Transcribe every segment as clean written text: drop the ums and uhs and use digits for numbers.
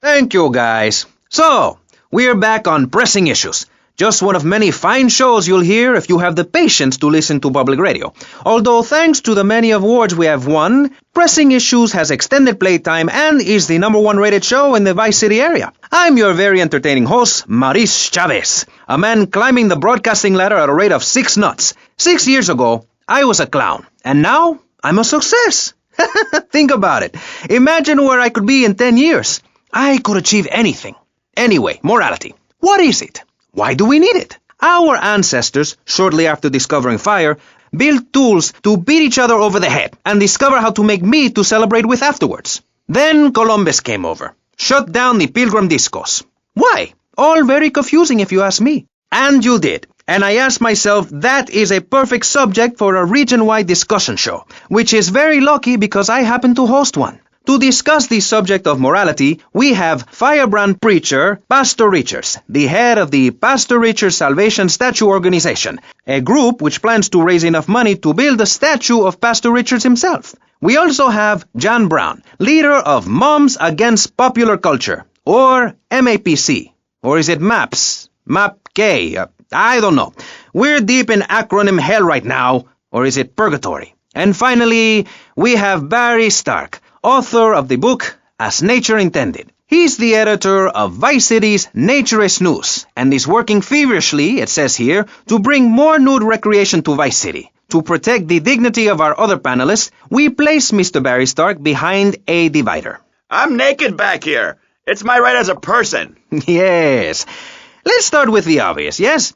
Thank you, guys. So, we're back on Pressing Issues. Just one of many fine shows you'll hear if you have the patience to listen to public radio. Although thanks to the many awards we have won, Pressing Issues has extended playtime and is the #1 rated show in the Vice City area. I'm your very entertaining host, Maurice Chavez, a man climbing the broadcasting ladder at a rate of 6 knots. 6 years ago, I was a clown, and now I'm a success. Think about it. Imagine where I could be in 10 years. I could achieve anything. Anyway, morality. What is it? Why do we need it? Our ancestors, shortly after discovering fire, built tools to beat each other over the head and discover how to make meat to celebrate with afterwards. Then Columbus came over, shut down the Pilgrim discos. Why? All very confusing if you ask me. And you did. And I asked myself, that is a perfect subject for a region-wide discussion show, which is very lucky because I happen to host one. To discuss the subject of morality, we have firebrand preacher Pastor Richards, the head of the Pastor Richards Salvation Statue Organization, a group which plans to raise enough money to build a statue of Pastor Richards himself. We also have John Brown, leader of Moms Against Popular Culture, or MAPC. Or is it MAPS? MAPK? I don't know. We're deep in acronym hell right now, or is it purgatory? And finally, we have Barry Stark, author of the book As Nature Intended. He's the editor of Vice City's Naturist News, and is working feverishly, it says here, to bring more nude recreation to Vice City. To protect the dignity of our other panelists, we place Mr. Barry Stark behind a divider. I'm naked back here. It's my right as a person. Yes. Let's start with the obvious, yes?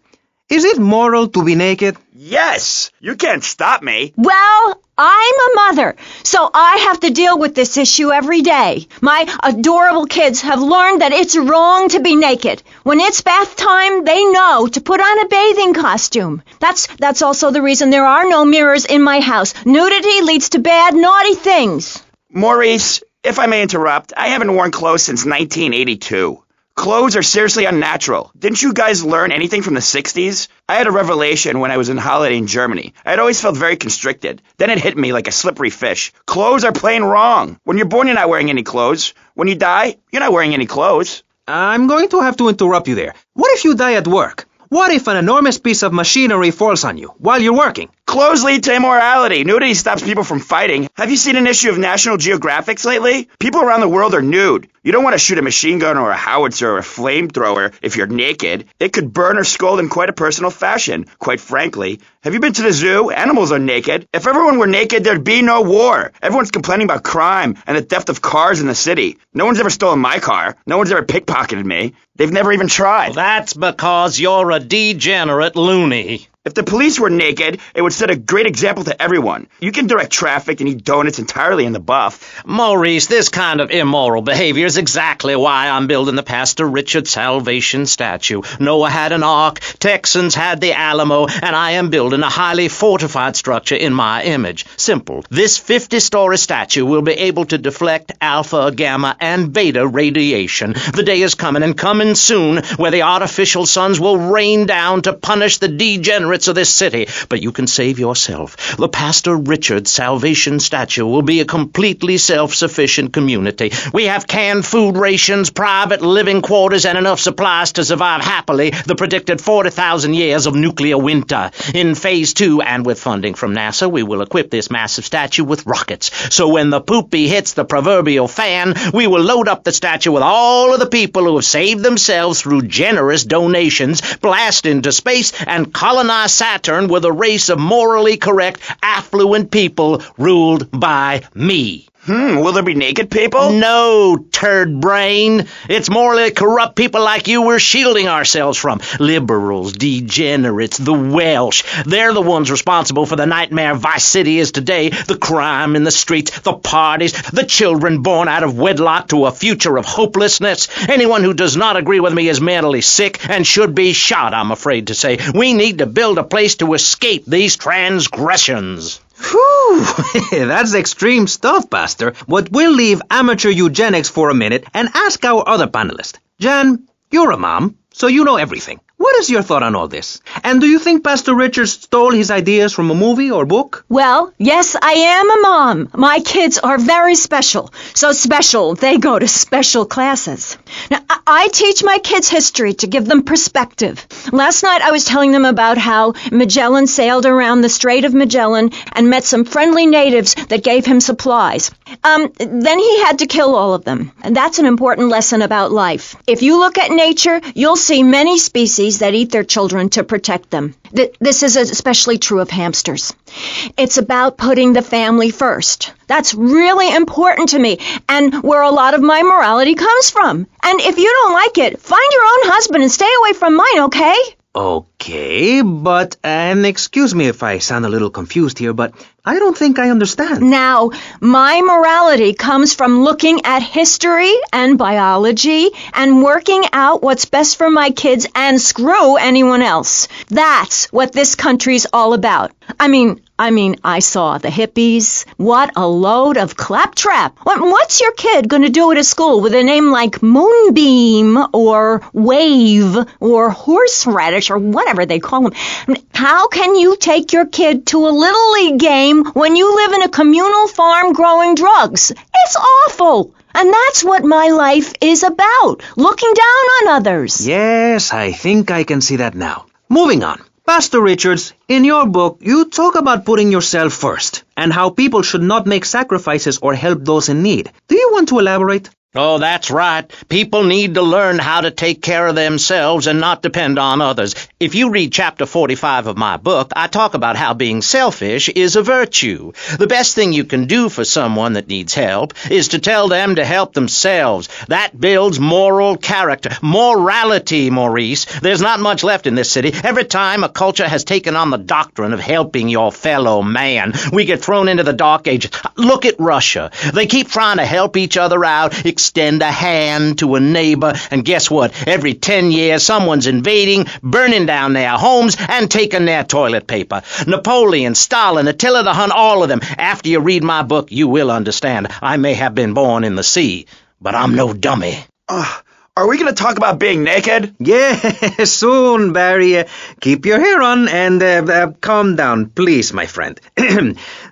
Is it moral to be naked? Yes! You can't stop me. Well, I'm a mother, so I have to deal with this issue every day. My adorable kids have learned that it's wrong to be naked. When it's bath time, they know to put on a bathing costume. That's also the reason there are no mirrors in my house. Nudity leads to bad, naughty things. Maurice, if I may interrupt, I haven't worn clothes since 1982. Clothes are seriously unnatural. Didn't you guys learn anything from the 60s? I had a revelation when I was on holiday in Germany. I had always felt very constricted. Then it hit me like a slippery fish. Clothes are plain wrong. When you're born, you're not wearing any clothes. When you die, you're not wearing any clothes. I'm going to have to interrupt you there. What if you die at work? What if an enormous piece of machinery falls on you while you're working? Clothes lead to immorality. Nudity stops people from fighting. Have you seen an issue of National Geographic lately? People around the world are nude. You don't want to shoot a machine gun or a howitzer or a flamethrower if you're naked. It could burn or scald in quite a personal fashion, quite frankly. Have you been to the zoo? Animals are naked. If everyone were naked, there'd be no war. Everyone's complaining about crime and the theft of cars in the city. No one's ever stolen my car. No one's ever pickpocketed me. They've never even tried. Well, that's because you're a degenerate loony. If the police were naked, it would set a great example to everyone. You can direct traffic and eat donuts entirely in the buff. Maurice, this kind of immoral behavior is exactly why I'm building the Pastor Richard Salvation statue. Noah had an ark, Texans had the Alamo, and I am building a highly fortified structure in my image. Simple. This 50-story statue will be able to deflect alpha, gamma, and beta radiation. The day is coming, and coming soon, where the artificial suns will rain down to punish the degenerates of this city, but you can save yourself. The Pastor Richard Salvation statue will be a completely self-sufficient community. We have canned food rations, private living quarters, and enough supplies to survive happily the predicted 40,000 years of nuclear winter. In Phase 2, and with funding from NASA, we will equip this massive statue with rockets. So when the poopy hits the proverbial fan, we will load up the statue with all of the people who have saved themselves through generous donations, blast into space, and colonize Saturn with a race of morally correct, affluent people ruled by me. Will there be naked people? No, turd brain. It's morally corrupt people like you we're shielding ourselves from. Liberals, degenerates, the Welsh. They're the ones responsible for the nightmare Vice City is today. The crime in the streets, the parties, the children born out of wedlock to a future of hopelessness. Anyone who does not agree with me is mentally sick and should be shot, I'm afraid to say. We need to build a place to escape these transgressions. Whew, that's extreme stuff, Pastor. But we'll leave amateur eugenics for a minute and ask our other panelist. Jan, you're a mom, so you know everything. What is your thought on all this? And do you think Pastor Richard stole his ideas from a movie or book? Well, yes, I am a mom. My kids are very special. So special, they go to special classes. Now, I teach my kids history to give them perspective. Last night I was telling them about how Magellan sailed around the Strait of Magellan and met some friendly natives that gave him supplies. Then he had to kill all of them. And that's an important lesson about life. If you look at nature, you'll see many species that eat their children to protect them. This is especially true of hamsters. It's about putting the family first. That's really important to me and where a lot of my morality comes from. And if you don't like it, find your own husband and stay away from mine, okay? Okay, but, and excuse me if I sound a little confused here, but I don't think I understand. Now, my morality comes from looking at history and biology and working out what's best for my kids and screw anyone else. That's what this country's all about. I mean, I saw the hippies. What a load of claptrap. What's your kid going to do at a school with a name like Moonbeam or Wave or Horseradish or whatever they call them? How can you take your kid to a Little League game when you live in a communal farm growing drugs? It's awful. And that's what my life is about, looking down on others. Yes, I think I can see that now. Moving on. Pastor Richards, in your book, you talk about putting yourself first and how people should not make sacrifices or help those in need. Do you want to elaborate? Oh, that's right. People need to learn how to take care of themselves and not depend on others. If you read chapter 45 of my book, I talk about how being selfish is a virtue. The best thing you can do for someone that needs help is to tell them to help themselves. That builds moral character. Morality, Maurice. There's not much left in this city. Every time a culture has taken on the doctrine of helping your fellow man, we get thrown into the dark ages. Look at Russia. They keep trying to help each other out, extend a hand to a neighbor, and guess what? Every 10 years, someone's invading, burning down their homes, and taking their toilet paper. Napoleon, Stalin, Attila the Hun, all of them. After you read my book, you will understand. I may have been born in the sea, but I'm no dummy. Are we going to talk about being naked? Yeah, soon, Barry. Keep your hair on and calm down, please, my friend.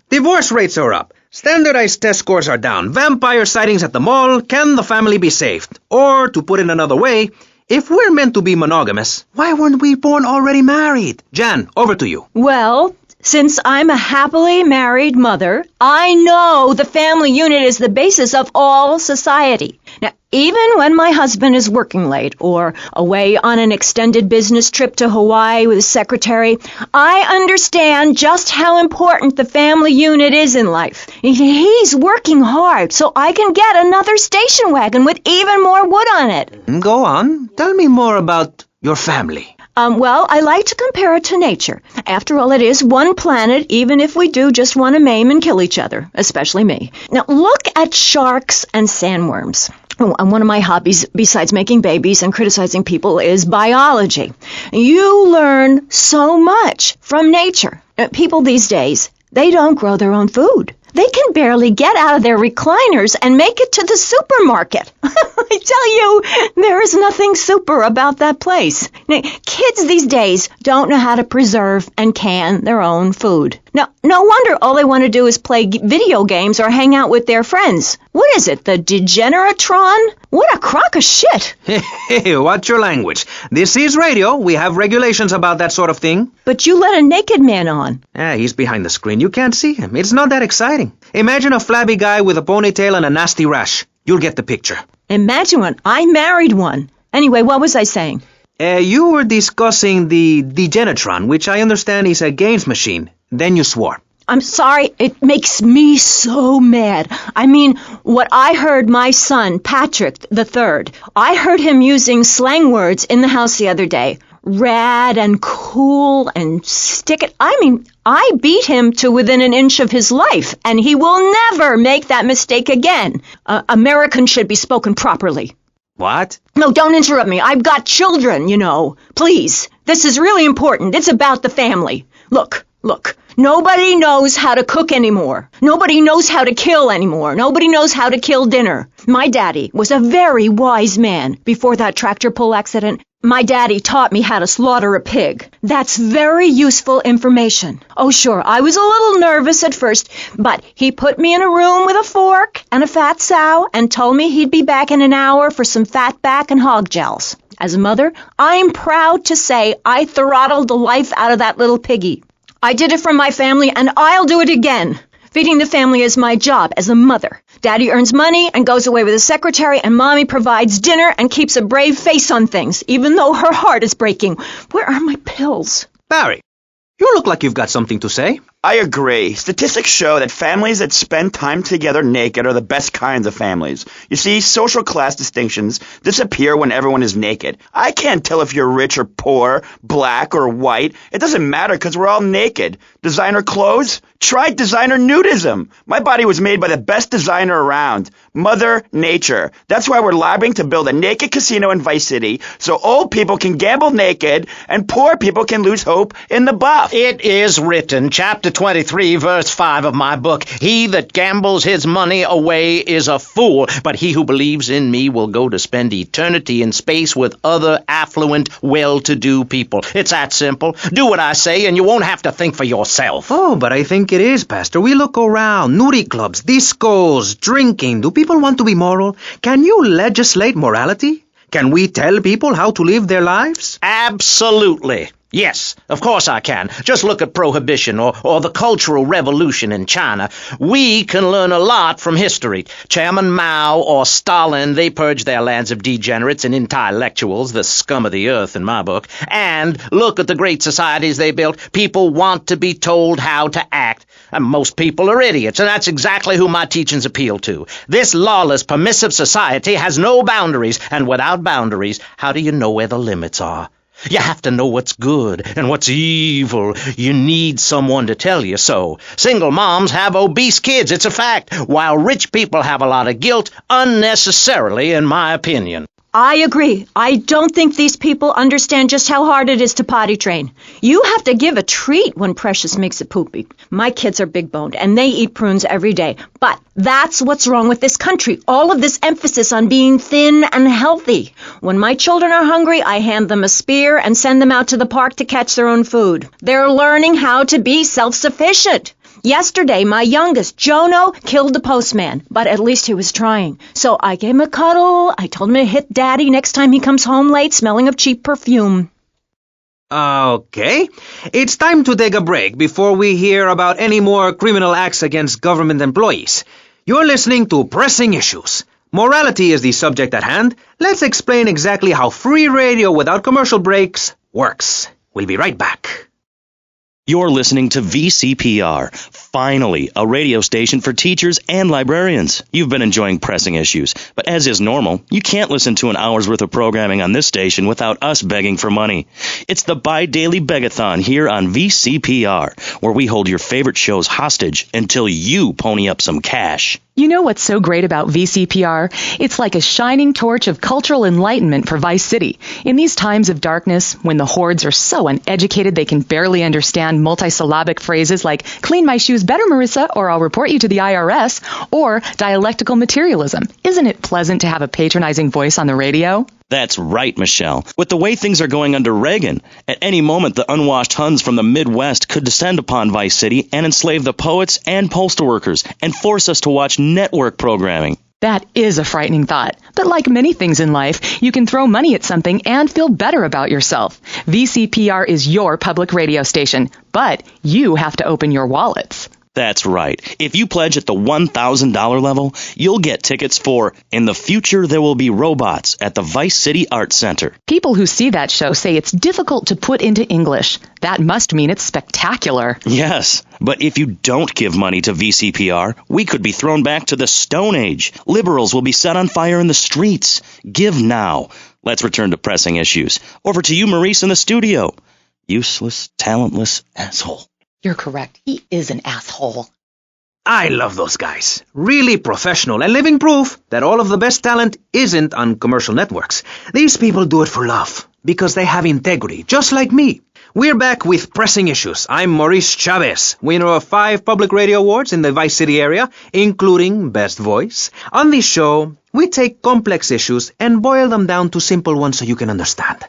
Divorce rates are up. Standardized test scores are down. Vampire sightings at the mall. Can the family be saved? Or, to put it another way, if we're meant to be monogamous, why weren't we born already married? Jan, over to you. Well, since I'm a happily married mother, I know the family unit is the basis of all society. Now, even when my husband is working late or away on an extended business trip to Hawaii with his secretary, I understand just how important the family unit is in life. He's working hard so I can get another station wagon with even more wood on it. Go on. Tell me more about your family. Well, I like to compare it to nature. After all, it is one planet, even if we do just want to maim and kill each other, especially me. Now, look at sharks and sandworms. And one of my hobbies, besides making babies and criticizing people, is biology. You learn so much from nature. People these days, they don't grow their own food. They can barely get out of their recliners and make it to the supermarket. I tell you, there is nothing super about that place. Now, kids these days don't know how to preserve and can their own food. Now, no wonder all they want to do is play video games or hang out with their friends. What is it, the Degeneratron? What a crock of shit. Hey, watch your language. This is radio. We have regulations about that sort of thing. But you let a naked man on. He's behind the screen. You can't see him. It's not that exciting. Imagine a flabby guy with a ponytail and a nasty rash. You'll get the picture. Imagine one. I married one. Anyway, what was I saying? You were discussing the Degenetron, which I understand is a games machine. Then you swore. I'm sorry, it makes me so mad. I mean, what I heard my son, Patrick III, I heard him using slang words in the house the other day. Rad and cool and stick it. I mean, I beat him to within an inch of his life, and he will never make that mistake again. Americans should be spoken properly. What? No, don't interrupt me. I've got children, you know. Please. This is really important. It's about the family. Look. Nobody knows how to cook anymore. Nobody knows how to kill anymore. Nobody knows how to kill dinner. My daddy was a very wise man before that tractor pull accident. My daddy taught me how to slaughter a pig. That's very useful information. Oh, sure, I was a little nervous at first, but he put me in a room with a fork and a fat sow and told me he'd be back in an hour for some fat back and hog gels. As a mother, I'm proud to say I throttled the life out of that little piggy. I did it for my family, and I'll do it again. Feeding the family is my job as a mother. Daddy earns money and goes away with his secretary, and Mommy provides dinner and keeps a brave face on things, even though her heart is breaking. Where are my pills? Barry, you look like you've got something to say. I agree. Statistics show that families that spend time together naked are the best kinds of families. You see, social class distinctions disappear when everyone is naked. I can't tell if you're rich or poor, black or white. It doesn't matter because we're all naked. Designer clothes? Try designer nudism. My body was made by the best designer around, Mother Nature. That's why we're lobbying to build a naked casino in Vice City so old people can gamble naked and poor people can lose hope in the buff. It is written, chapter 23, verse 5 of my book, "He that gambles his money away is a fool, but he who believes in me will go to spend eternity in space with other affluent, well-to-do people." It's that simple. Do what I say, and you won't have to think for yourself. Oh, but I think it is, Pastor. We look around. Nudie clubs, discos, drinking. Do people want to be moral? Can you legislate morality? Can we tell people how to live their lives? Absolutely. Yes, of course I can. Just look at Prohibition or the Cultural Revolution in China. We can learn a lot from history. Chairman Mao or Stalin, they purged their lands of degenerates and intellectuals, the scum of the earth in my book. And look at the great societies they built. People want to be told how to act. And most people are idiots, and that's exactly who my teachings appeal to. This lawless, permissive society has no boundaries, and without boundaries, how do you know where the limits are? You have to know what's good and what's evil. You need someone to tell you so. Single moms have obese kids, it's a fact, while rich people have a lot of guilt, unnecessarily, in my opinion. I agree. I don't think these people understand just how hard it is to potty train. You have to give a treat when Precious makes a poopy. My kids are big-boned, and they eat prunes every day. But that's what's wrong with this country. All of this emphasis on being thin and healthy. When my children are hungry, I hand them a spear and send them out to the park to catch their own food. They're learning how to be self-sufficient. Yesterday, my youngest, Jono, killed the postman, but at least he was trying. So I gave him a cuddle. I told him to hit Daddy next time he comes home late smelling of cheap perfume. Okay. It's time to take a break before we hear about any more criminal acts against government employees. You're listening to Pressing Issues. Morality is the subject at hand. Let's explain exactly how free radio without commercial breaks works. We'll be right back. You're listening to VCPR, finally, a radio station for teachers and librarians. You've been enjoying Pressing Issues, but as is normal, you can't listen to an hour's worth of programming on this station without us begging for money. It's the bi-daily begathon here on VCPR, where we hold your favorite shows hostage until you pony up some cash. You know what's so great about VCPR? It's like a shining torch of cultural enlightenment for Vice City. In these times of darkness, when the hordes are so uneducated they can barely understand multisyllabic phrases like, "Clean my shoes better, Marissa," or "I'll report you to the IRS," or dialectical materialism. Isn't it pleasant to have a patronizing voice on the radio? That's right, Michelle. With the way things are going under Reagan, at any moment the unwashed Huns from the Midwest could descend upon Vice City and enslave the poets and postal workers and force us to watch network programming. That is a frightening thought. But like many things in life, you can throw money at something and feel better about yourself. VCPR is your public radio station, but you have to open your wallets. That's right. If you pledge at the $1,000 level, you'll get tickets for In the Future There Will Be Robots at the Vice City Arts Center. People who see that show say it's difficult to put into English. That must mean it's spectacular. Yes, but if you don't give money to VCPR, we could be thrown back to the Stone Age. Liberals will be set on fire in the streets. Give now. Let's return to Pressing Issues. Over to you, Maurice, in the studio. Useless, talentless asshole. You're correct. He is an asshole. I love those guys. Really professional and living proof that all of the best talent isn't on commercial networks. These people do it for love, because they have integrity, just like me. We're back with Pressing Issues. I'm Maurice Chavez, winner of 5 public radio awards in the Vice City area, including Best Voice. On this show, we take complex issues and boil them down to simple ones so you can understand.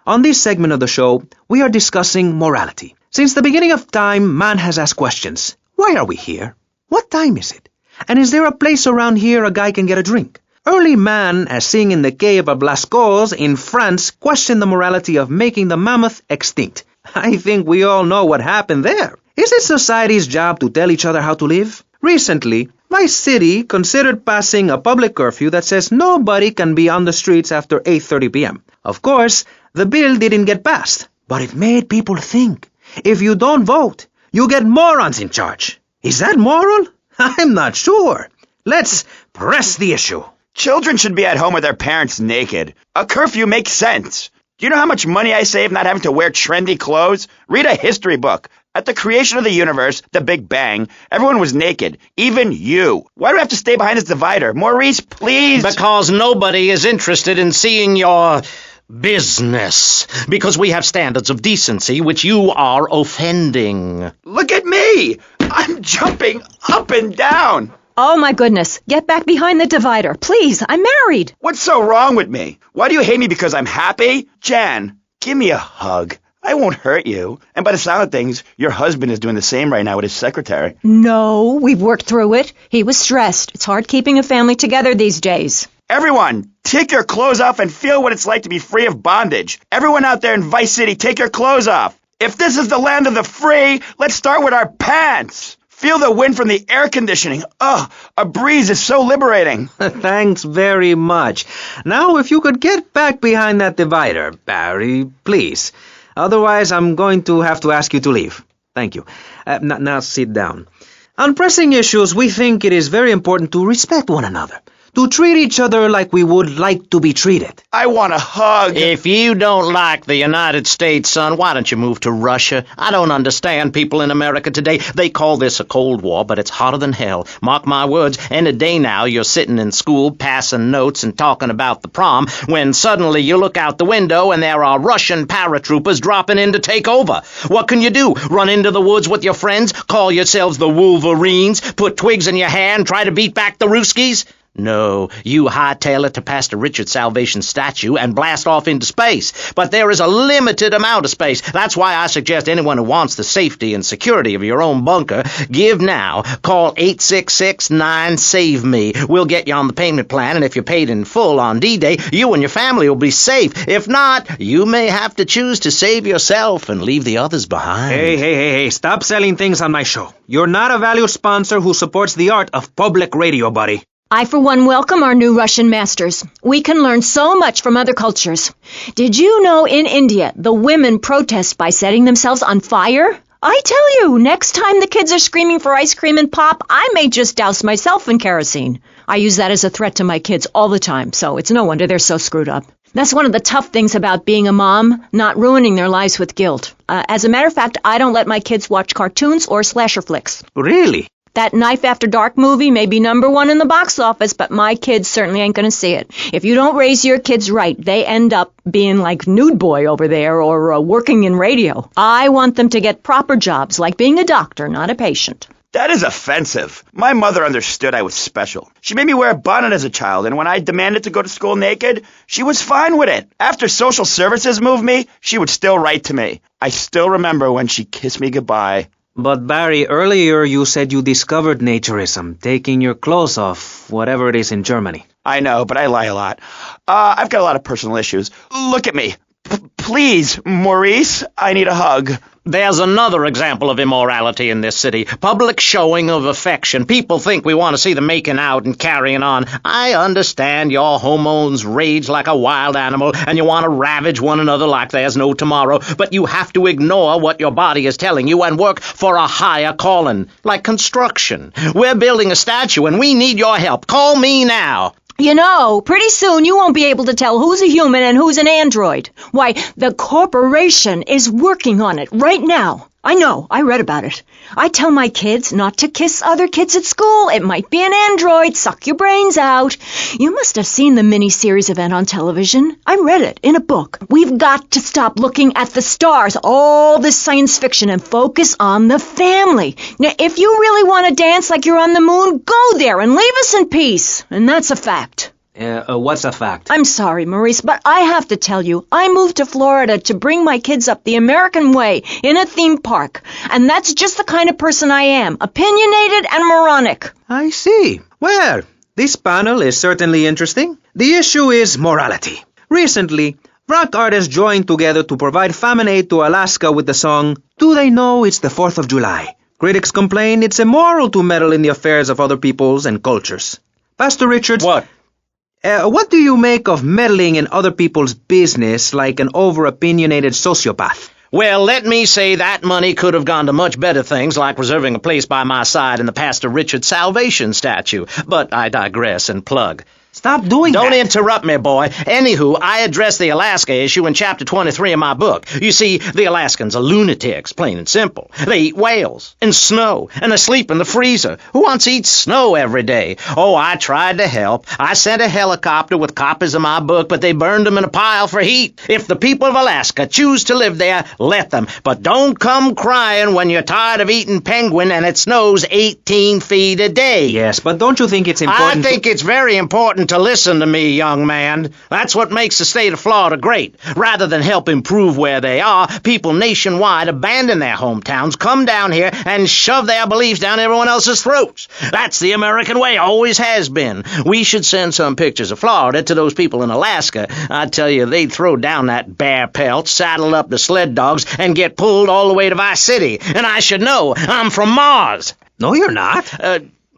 On this segment of the show, we are discussing morality. Since the beginning of time, man has asked questions. Why are we here? What time is it? And is there a place around here a guy can get a drink? Early man, as seen in the cave of Lascaux in France, questioned the morality of making the mammoth extinct. I think we all know what happened there. Is it society's job to tell each other how to live? Recently, my city considered passing a public curfew that says nobody can be on the streets after 8:30 p.m. Of course, the bill didn't get passed, but it made people think. If you don't vote, you get morons in charge. Is that moral? I'm not sure. Let's press the issue. Children should be at home with their parents naked. A curfew makes sense. Do you know how much money I save not having to wear trendy clothes? Read a history book. At the creation of the universe, the Big Bang, everyone was naked. Even you. Why do I have to stay behind this divider? Maurice, please. Because nobody is interested in seeing your business. Because we have standards of decency which you are offending. Look at me. I'm jumping up and down. Oh, my goodness. Get back behind the divider. Please, I'm married. What's so wrong with me? Why do you hate me because I'm happy? Jan, give me a hug. I won't hurt you. And by the sound of things, your husband is doing the same right now with his secretary. No, we've worked through it. He was stressed. It's hard keeping a family together these days. Everyone, take your clothes off and feel what it's like to be free of bondage. Everyone out there in Vice City, take your clothes off. If this is the land of the free, let's start with our pants. Feel the wind from the air conditioning. Oh, a breeze is so liberating. Thanks very much. Now, if you could get back behind that divider, Barry, please. Otherwise, I'm going to have to ask you to leave. Thank you. Now sit down. On pressing issues, we think it is very important to respect one another, to treat each other like we would like to be treated. I want a hug. If you don't like the United States, son, why don't you move to Russia? I don't understand people in America today. They call this a Cold War, but it's hotter than hell. Mark my words, any day now you're sitting in school passing notes and talking about the prom when suddenly you look out the window and there are Russian paratroopers dropping in to take over. What can you do? Run into the woods with your friends? Call yourselves the Wolverines? Put twigs in your hair and try to beat back the Ruskies? No, you hightail it to Pastor Richard's Salvation statue and blast off into space. But there is a limited amount of space. That's why I suggest anyone who wants the safety and security of your own bunker, give now. Call 866-9-SAVE-ME. We'll get you on the payment plan, and if you're paid in full on D-Day, you and your family will be safe. If not, you may have to choose to save yourself and leave the others behind. Hey, stop selling things on my show. You're not a valued sponsor who supports the art of public radio, buddy. I, for one, welcome our new Russian masters. We can learn so much from other cultures. Did you know in India, the women protest by setting themselves on fire? I tell you, next time the kids are screaming for ice cream and pop, I may just douse myself in kerosene. I use that as a threat to my kids all the time, so it's no wonder they're so screwed up. That's one of the tough things about being a mom, not ruining their lives with guilt. As a matter of fact, I don't let my kids watch cartoons or slasher flicks. Really? That Knife After Dark movie may be #1 in the box office, but my kids certainly ain't going to see it. If you don't raise your kids right, they end up being like Nude Boy over there or working in radio. I want them to get proper jobs, like being a doctor, not a patient. That is offensive. My mother understood I was special. She made me wear a bonnet as a child, and when I demanded to go to school naked, she was fine with it. After social services moved me, she would still write to me. I still remember when she kissed me goodbye. But Barry, earlier you said you discovered naturism, taking your clothes off, whatever it is in Germany. I know, but I lie a lot. I've got a lot of personal issues. Look at me. Please, Maurice, I need a hug. There's another example of immorality in this city. Public showing of affection. People think we want to see them making out and carrying on. I understand your hormones rage like a wild animal and you want to ravage one another like there's no tomorrow, but you have to ignore what your body is telling you and work for a higher calling, like construction. We're building a statue and we need your help. Call me now. You know, pretty soon you won't be able to tell who's a human and who's an android. Why, the corporation is working on it right now. I know. I read about it. I tell my kids not to kiss other kids at school. It might be an android. Suck your brains out. You must have seen the mini-series event on television. I read it in a book. We've got to stop looking at the stars, all this science fiction, and focus on the family. Now, if you really want to dance like you're on the moon, go there and leave us in peace. And that's a fact. What's a fact? I'm sorry, Maurice, but I have to tell you, I moved to Florida to bring my kids up the American way in a theme park. And that's just the kind of person I am, opinionated and moronic. I see. Well, this panel is certainly interesting. The issue is morality. Recently, rock artists joined together to provide famine aid to Alaska with the song, Do They Know It's the 4th of July? Critics complain it's immoral to meddle in the affairs of other peoples and cultures. Pastor Richards... What? What do you make of meddling in other people's business like an over-opinionated sociopath? Well, let me say that money could have gone to much better things, like reserving a place by my side in the Pastor Richard Salvation statue. But I digress and plug. Stop doing that. Don't interrupt me, boy. Anywho, I address the Alaska issue in Chapter 23 of my book. You see, the Alaskans are lunatics, plain and simple. They eat whales and snow, and they sleep in the freezer. Who wants to eat snow every day? Oh, I tried to help. I sent a helicopter with copies of my book, but they burned them in a pile for heat. If the people of Alaska choose to live there, let them. But don't come crying when you're tired of eating penguin and it snows 18 feet a day. Yes, but don't you think it's important I think it's very important to listen to me, young man. That's what makes the state of Florida great. Rather than help improve where they are, people nationwide abandon their hometowns, come down here, and shove their beliefs down everyone else's throats. That's the American way, always has been. We should send some pictures of Florida to those people in Alaska. I tell you, they'd throw down that bear pelt, saddle up the sled dogs, and get pulled all the way to Vice City. And I should know, I'm from Mars. No, you're not.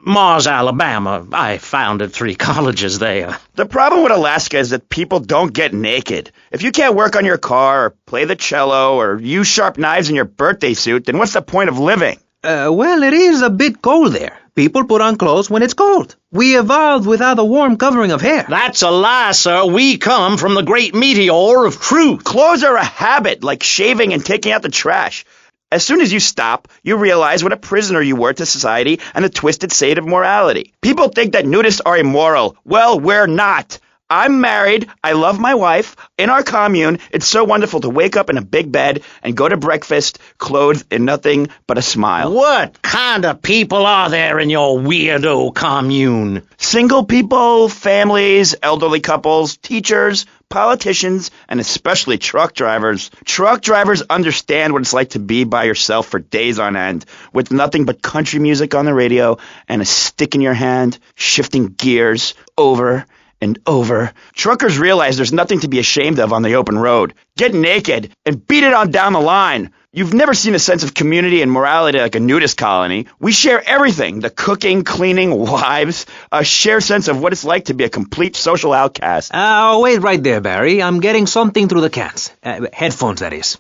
Mars, Alabama. I founded 3 colleges there. The problem with Alaska is that people don't get naked. If you can't work on your car or play the cello or use sharp knives in your birthday suit, then what's the point of living? Well, it is a bit cold there. People put on clothes when it's cold. We evolved without a warm covering of hair. That's a lie, sir. We come from the great meteor of truth. Clothes are a habit, like shaving and taking out the trash. As soon as you stop, you realize what a prisoner you were to society and the twisted state of morality. People think that nudists are immoral. Well, we're not. I'm married. I love my wife. In our commune, it's so wonderful to wake up in a big bed and go to breakfast clothed in nothing but a smile. What kind of people are there in your weirdo commune? Single people, families, elderly couples, teachers, politicians, and especially truck drivers. Truck drivers understand what it's like to be by yourself for days on end, with nothing but country music on the radio and a stick in your hand, shifting gears over and over. Truckers realize there's nothing to be ashamed of on the open road. Get naked and beat it on down the line. You've never seen a sense of community and morality like a nudist colony. We share everything, the cooking, cleaning, wives, a shared sense of what it's like to be a complete social outcast. Wait right there, Barry. I'm getting something through the cans. Headphones, that is.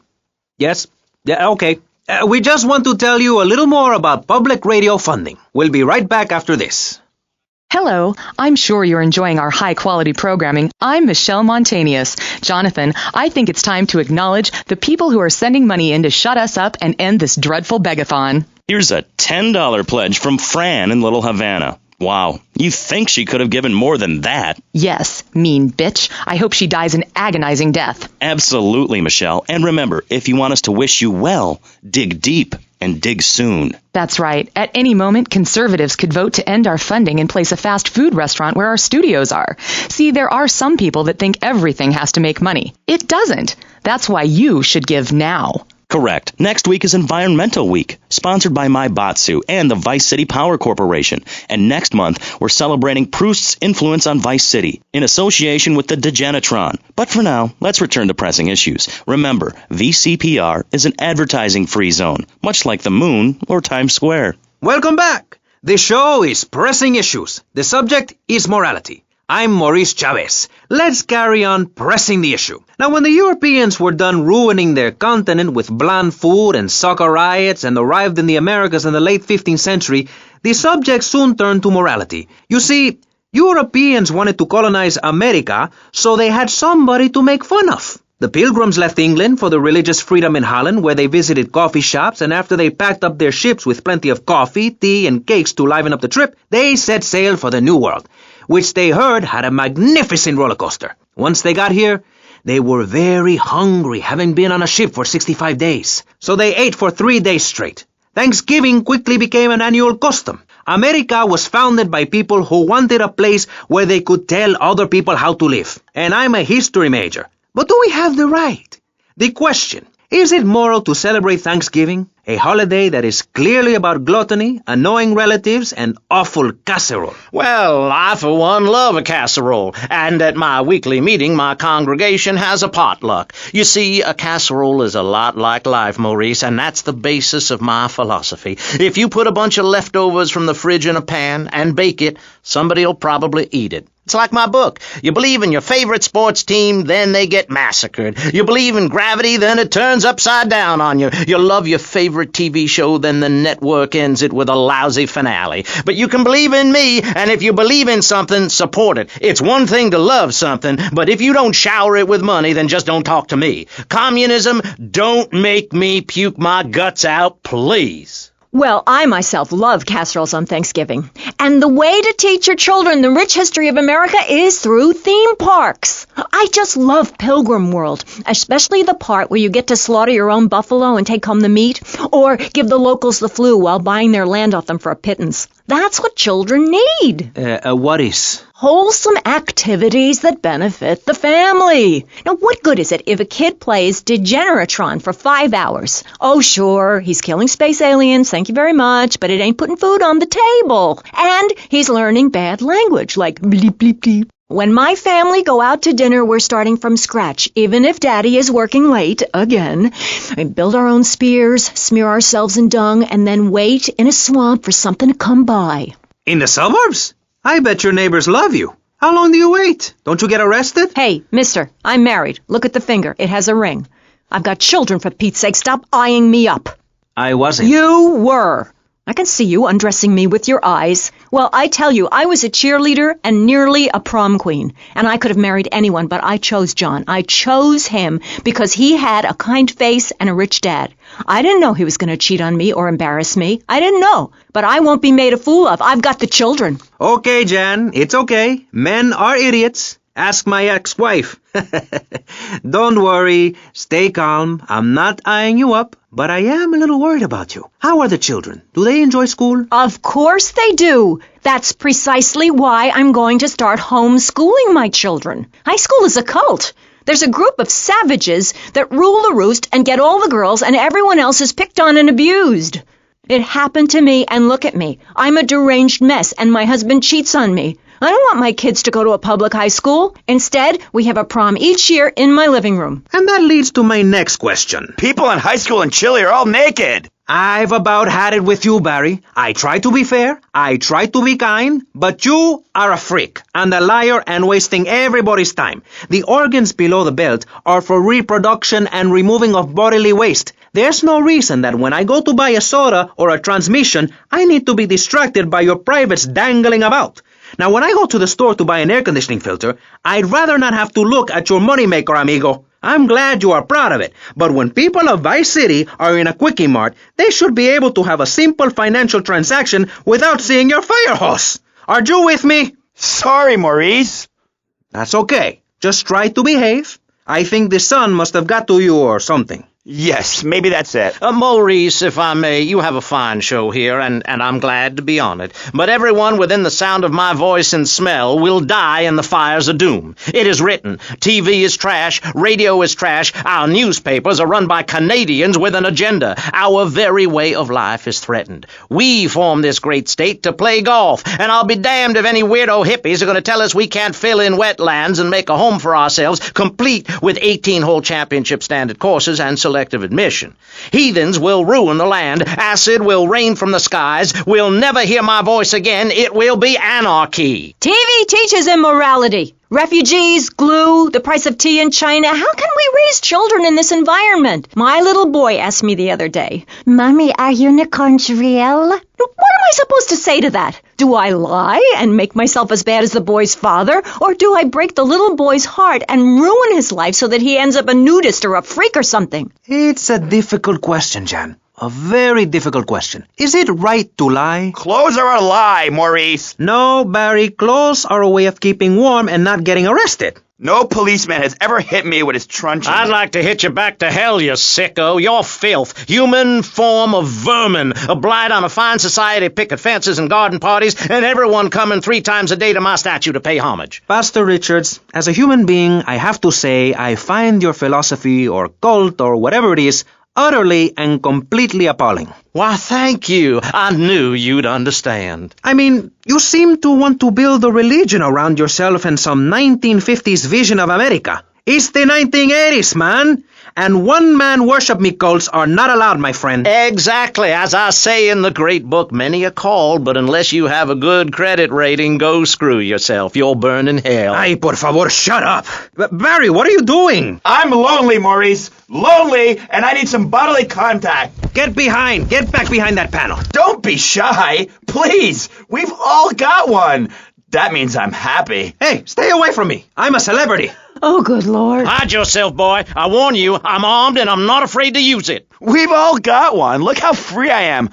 Yes? Yeah, okay. We just want to tell you a little more about public radio funding. We'll be right back after this. Hello, I'm sure you're enjoying our high-quality programming. I'm Michelle Montanius. Jonathan, I think it's time to acknowledge the people who are sending money in to shut us up and end this dreadful begathon. Here's a $10 pledge from Fran in Little Havana. Wow, you think she could have given more than that? Yes, mean bitch. I hope she dies an agonizing death. Absolutely, Michelle. And remember, if you want us to wish you well, dig deep and dig soon. That's right. At any moment, conservatives could vote to end our funding and place a fast food restaurant where our studios are. See, there are some people that think everything has to make money. It doesn't. That's why you should give now. Correct. Next week is Environmental Week, sponsored by My Batsu and the Vice City Power Corporation. And next month, we're celebrating Proust's influence on Vice City in association with the Degenitron. But for now, let's return to pressing issues. Remember, VCPR is an advertising-free zone, much like the moon or Times Square. Welcome back. The show is Pressing Issues. The subject is morality. I'm Maurice Chavez. Let's carry on pressing the issue. Now, when the Europeans were done ruining their continent with bland food and soccer riots and arrived in the Americas in the late 15th century, the subject soon turned to morality. You see, Europeans wanted to colonize America, so they had somebody to make fun of. The Pilgrims left England for the religious freedom in Holland, where they visited coffee shops, and after they packed up their ships with plenty of coffee, tea, and cakes to liven up the trip, they set sail for the New World, which they heard had a magnificent roller coaster. Once they got here, they were very hungry, having been on a ship for 65 days. So they ate for 3 days straight. Thanksgiving quickly became an annual custom. America was founded by people who wanted a place where they could tell other people how to live. And I'm a history major. But do we have the right? The question, is it moral to celebrate Thanksgiving, a holiday that is clearly about gluttony, annoying relatives, and awful casserole? Well, I for one love a casserole, and at my weekly meeting my congregation has a potluck. You see, a casserole is a lot like life, Maurice, and that's the basis of my philosophy. If you put a bunch of leftovers from the fridge in a pan and bake it, somebody'll probably eat it. It's like my book. You believe in your favorite sports team, then they get massacred. You believe in gravity, then it turns upside down on you. You love your favorite TV show, then the network ends it with a lousy finale. But you can believe in me, and if you believe in something, support it. It's one thing to love something, but if you don't shower it with money, then just don't talk to me. Communism, don't make me puke my guts out, please. Well, I myself love casseroles on Thanksgiving. And the way to teach your children the rich history of America is through theme parks. I just love Pilgrim World, especially the part where you get to slaughter your own buffalo and take home the meat, or give the locals the flu while buying their land off them for a pittance. That's what children need. What is? Wholesome activities that benefit the family. Now, what good is it if a kid plays Degeneratron for 5 hours? Oh, sure, he's killing space aliens, thank you very much, but it ain't putting food on the table. And he's learning bad language, like bleep, bleep, bleep. When my family go out to dinner, we're starting from scratch, even if Daddy is working late, again. We build our own spears, smear ourselves in dung, and then wait in a swamp for something to come by. In the suburbs? I bet your neighbors love you. How long do you wait? Don't you get arrested? Hey, mister, I'm married. Look at the finger. It has a ring. I've got children, for Pete's sake. Stop eyeing me up. I wasn't. You were. I can see you undressing me with your eyes. Well, I tell you, I was a cheerleader and nearly a prom queen. And I could have married anyone, but I chose John. I chose him because he had a kind face and a rich dad. I didn't know he was going to cheat on me or embarrass me. I didn't know. But I won't be made a fool of. I've got the children. Okay, Jan, it's okay. Men are idiots. Ask my ex-wife. Don't worry. Stay calm. I'm not eyeing you up, but I am a little worried about you. How are the children? Do they enjoy school? Of course they do. That's precisely why I'm going to start homeschooling my children. High school is a cult. There's a group of savages that rule the roost and get all the girls, and everyone else is picked on and abused. It happened to me, and look at me. I'm a deranged mess, and my husband cheats on me. I don't want my kids to go to a public high school. Instead, we have a prom each year in my living room. And that leads to my next question. People in high school in Chile are all naked. I've about had it with you, Barry. I try to be fair, I try to be kind, but you are a freak and a liar and wasting everybody's time. The organs below the belt are for reproduction and removing of bodily waste. There's no reason that when I go to buy a soda or a transmission, I need to be distracted by your privates dangling about. Now, when I go to the store to buy an air conditioning filter, I'd rather not have to look at your moneymaker, amigo. I'm glad you are proud of it, but when people of Vice City are in a Quickie Mart, they should be able to have a simple financial transaction without seeing your fire hose. Are you with me? Sorry, Maurice. That's okay. Just try to behave. I think the sun must have got to you or something. Yes, maybe that's it. Maurice, if I may, you have a fine show here, and I'm glad to be on it. But everyone within the sound of my voice and smell will die in the fires of doom. It is written. TV is trash. Radio is trash. Our newspapers are run by Canadians with an agenda. Our very way of life is threatened. We formed this great state to play golf, and I'll be damned if any weirdo hippies are going to tell us we can't fill in wetlands and make a home for ourselves, complete with 18-hole championship standard courses and selective admission. Heathens will ruin the land. Acid will rain from the skies. We'll never hear my voice again. It will be anarchy. TV teaches immorality. Refugees, glue, the price of tea in China. How can we raise children in this environment? My little boy asked me the other day, Mommy, are unicorns real? What am I supposed to say to that? Do I lie and make myself as bad as the boy's father, or do I break the little boy's heart and ruin his life so that he ends up a nudist or a freak or something? It's a difficult question, Jan. A very difficult question. Is it right to lie? Clothes are a lie, Maurice. No, Barry, clothes are a way of keeping warm and not getting arrested. No policeman has ever hit me with his truncheon. I'd like to hit you back to hell, you sicko. You're filth. Human form of vermin. A blight on a fine society, picket fences and garden parties, and everyone coming 3 times a day to my statue to pay homage. Pastor Richards, as a human being, I have to say I find your philosophy or cult or whatever it is utterly and completely appalling. Why, thank you. I knew you'd understand. I mean, you seem to want to build a religion around yourself and some 1950s vision of America. It's the 1980s, man. And one-man worship me cults are not allowed, my friend. Exactly. As I say in the great book, many are called, but unless you have a good credit rating, go screw yourself. You'll burn in hell. Ay, por favor, shut up. Barry, what are you doing? I'm lonely, Maurice. Lonely, and I need some bodily contact. Get back behind that panel. Don't be shy. Please. We've all got one. That means I'm happy. Hey, stay away from me. I'm a celebrity. Oh, good Lord. Hide yourself, boy. I warn you, I'm armed and I'm not afraid to use it. We've all got one. Look how free I am.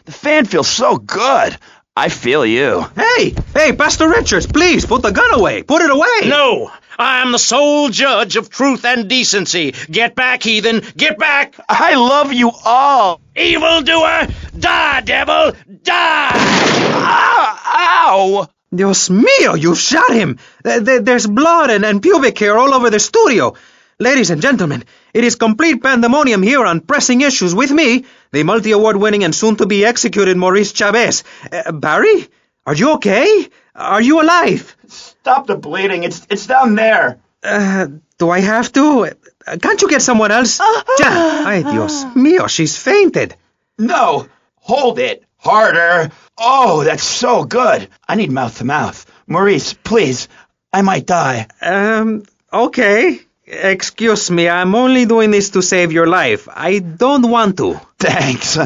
The fan feels so good. I feel you. Hey, Pastor Richards, please, put the gun away. Put it away. No, I am the sole judge of truth and decency. Get back, heathen. Get back. I love you all. Evildoer, die, devil, die. Ow! Dios mío, you shot him. There's blood and pubic hair all over the studio. Ladies and gentlemen, it is complete pandemonium here on Pressing Issues with me, the multi-award winning and soon-to-be executed Maurice Chavez. Barry, are you okay? Are you alive? Stop the bleeding. It's down there. Do I have to? Can't you get someone else? Ay, Dios mío, she's fainted. No. Hold it. Harder. Oh, that's so good. I need mouth to mouth. Maurice, please. I might die. Okay. Excuse me, I'm only doing this to save your life. I don't want to. Thanks.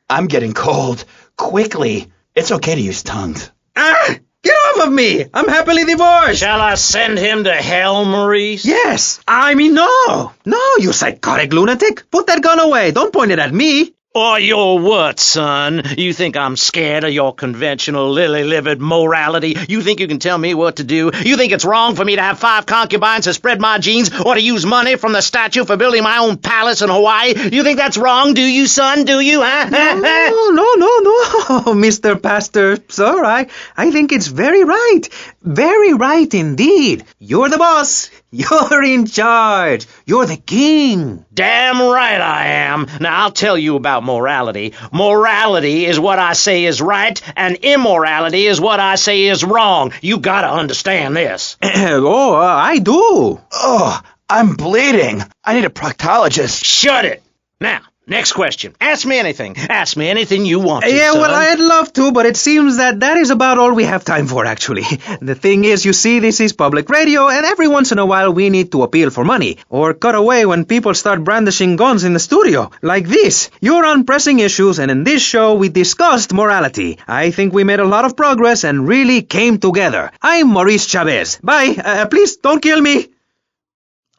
I'm getting cold. Quickly. It's okay to use tongues. Get off of me! I'm happily divorced! Shall I send him to hell, Maurice? Yes! I mean, no! No, you psychotic lunatic! Put that gun away! Don't point it at me! Or your what, son? You think I'm scared of your conventional lily-livered morality? You think you can tell me what to do? You think it's wrong for me to have 5 concubines to spread my genes or to use money from the statue for building my own palace in Hawaii? You think that's wrong, do you, son? Do you, huh? No, Mr. Pastor, sir, I think it's very right. Very right indeed. You're the boss. You're in charge. You're the king. Damn right I am. Now, I'll tell you about morality. Morality is what I say is right, and immorality is what I say is wrong. You gotta understand this. I do. Oh, I'm bleeding. I need a proctologist. Shut it. Now, next question. Ask me anything. Ask me anything you want to, Yeah, son. well, I'd love to, but it seems that is about all we have time for, actually. The thing is, you see, this is public radio, and every once in a while we need to appeal for money, or cut away when people start brandishing guns in the studio. Like this. You're on Pressing Issues, and in this show we discussed morality. I think we made a lot of progress and really came together. I'm Maurice Chavez. Bye. Please, don't kill me.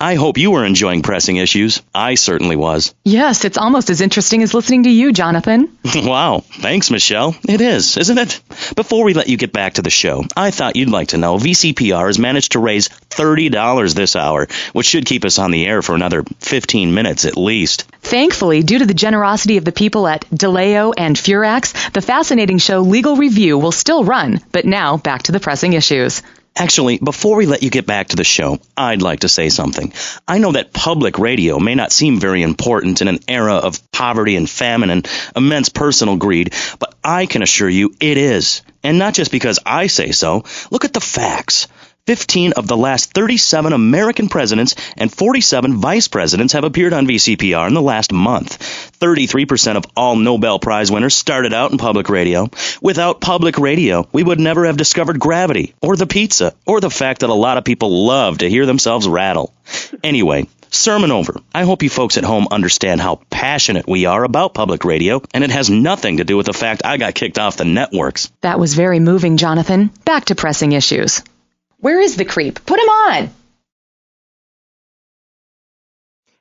I hope you were enjoying Pressing Issues. I certainly was. Yes, it's almost as interesting as listening to you, Jonathan. Wow. Thanks, Michelle. It is, isn't it? Before we let you get back to the show, I thought you'd like to know VCPR has managed to raise $30 this hour, which should keep us on the air for another 15 minutes at least. Thankfully, due to the generosity of the people at DeLeo and Furax, the fascinating show Legal Review will still run. But now, back to the Pressing Issues. Actually, before we let you get back to the show, I'd like to say something. I know that public radio may not seem very important in an era of poverty and famine and immense personal greed, but I can assure you it is. And not just because I say so. Look at the facts. 15 of the last 37 American presidents and 47 vice presidents have appeared on VCPR in the last month. 33% of all Nobel Prize winners started out in public radio. Without public radio, we would never have discovered gravity, or the pizza, or the fact that a lot of people love to hear themselves rattle. Anyway, sermon over. I hope you folks at home understand how passionate we are about public radio, and it has nothing to do with the fact I got kicked off the networks. That was very moving, Jonathan. Back to pressing issues. Where is the creep? Put him on!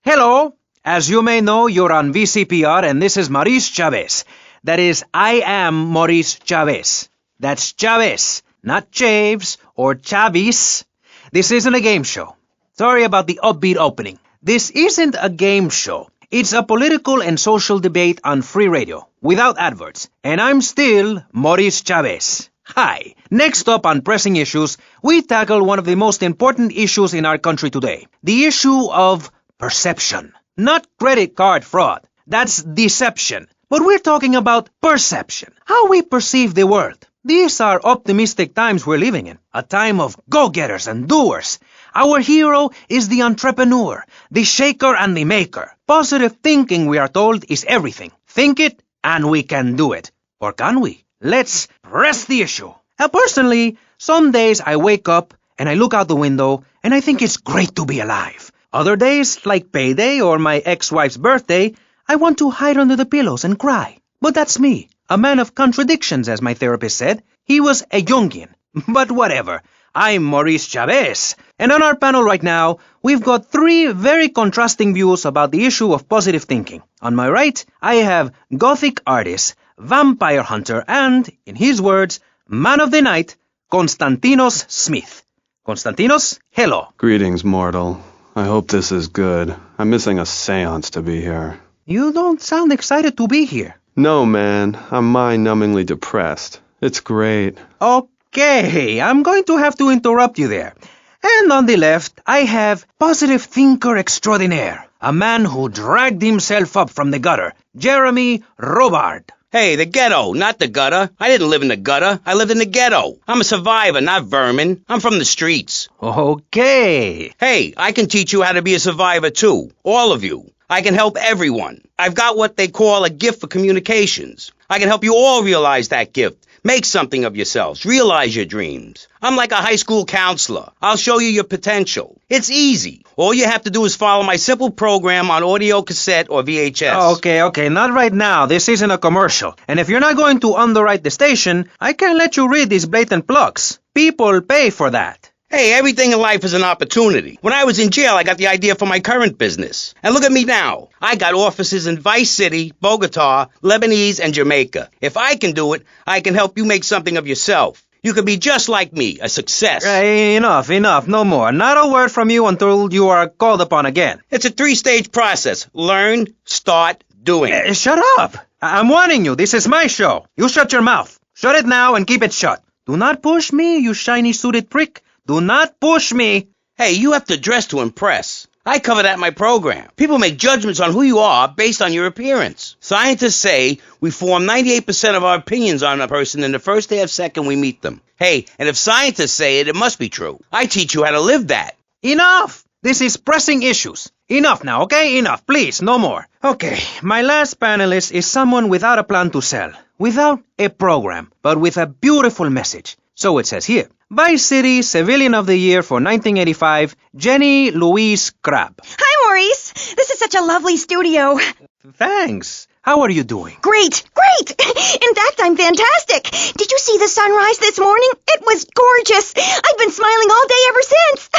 Hello. As you may know, you're on VCPR, and this is Maurice Chavez. That is, I am Maurice Chavez. That's Chavez, not Chaves or Chavis. This isn't a game show. Sorry about the upbeat opening. This isn't a game show. It's a political and social debate on free radio, without adverts. And I'm still Maurice Chavez. Hi. Next up on Pressing Issues, we tackle one of the most important issues in our country today. The issue of perception. Not credit card fraud. That's deception. But we're talking about perception. How we perceive the world. These are optimistic times we're living in. A time of go-getters and doers. Our hero is the entrepreneur, the shaker and the maker. Positive thinking, we are told, is everything. Think it and we can do it. Or can we? Let's press the issue. Now, personally, some days I wake up and I look out the window and I think it's great to be alive. Other days, like payday or my ex-wife's birthday, I want to hide under the pillows and cry. But that's me, a man of contradictions, as my therapist said. He was a Jungian. But whatever. I'm Maurice Chavez. And on our panel right now, we've got three very contrasting views about the issue of positive thinking. On my right, I have Gothic artist, vampire hunter, and, in his words, man of the night, Konstantinos Smith. Konstantinos, hello. Greetings, mortal. I hope this is good. I'm missing a seance to be here. You don't sound excited to be here. No, man. I'm mind-numbingly depressed. It's great. Okay, I'm going to have to interrupt you there. And on the left, I have positive thinker extraordinaire, a man who dragged himself up from the gutter, Jeremy Robard. Hey, the ghetto, not the gutter. I didn't live in the gutter. I lived in the ghetto. I'm a survivor, not vermin. I'm from the streets. Okay. Hey, I can teach you how to be a survivor, too. All of you. I can help everyone. I've got what they call a gift for communications. I can help you all realize that gift. Make something of yourselves. Realize your dreams. I'm like a high school counselor. I'll show you your potential. It's easy. All you have to do is follow my simple program on audio cassette or VHS. Okay, not right now. This isn't a commercial. And if you're not going to underwrite the station, I can't let you read these blatant plugs. People pay for that. Hey, everything in life is an opportunity. When I was in jail, I got the idea for my current business. And look at me now. I got offices in Vice City, Bogota, Lebanese, and Jamaica. If I can do it, I can help you make something of yourself. You can be just like me, a success. Enough, no more. Not a word from you until you are called upon again. It's a 3-stage process. Learn, start, doing. Shut up. I'm warning you. This is my show. You shut your mouth. Shut it now and keep it shut. Do not push me, you shiny suited prick. Do not push me. Hey, you have to dress to impress. I cover that in my program. People make judgments on who you are based on your appearance. Scientists say we form 98% of our opinions on a person in the first day of second we meet them. Hey, and if scientists say it, it must be true. I teach you how to live that. Enough! This is pressing issues. Enough now, okay? Enough, please, no more. Okay, my last panelist is someone without a plan to sell, without a program, but with a beautiful message. So it says here. Vice City Civilian of the Year for 1985, Jenny Louise Crabb. Hi, Maurice. This is such a lovely studio. Thanks. How are you doing? Great. In fact, I'm fantastic. Did you see the sunrise this morning? It was gorgeous. I've been smiling all day ever since.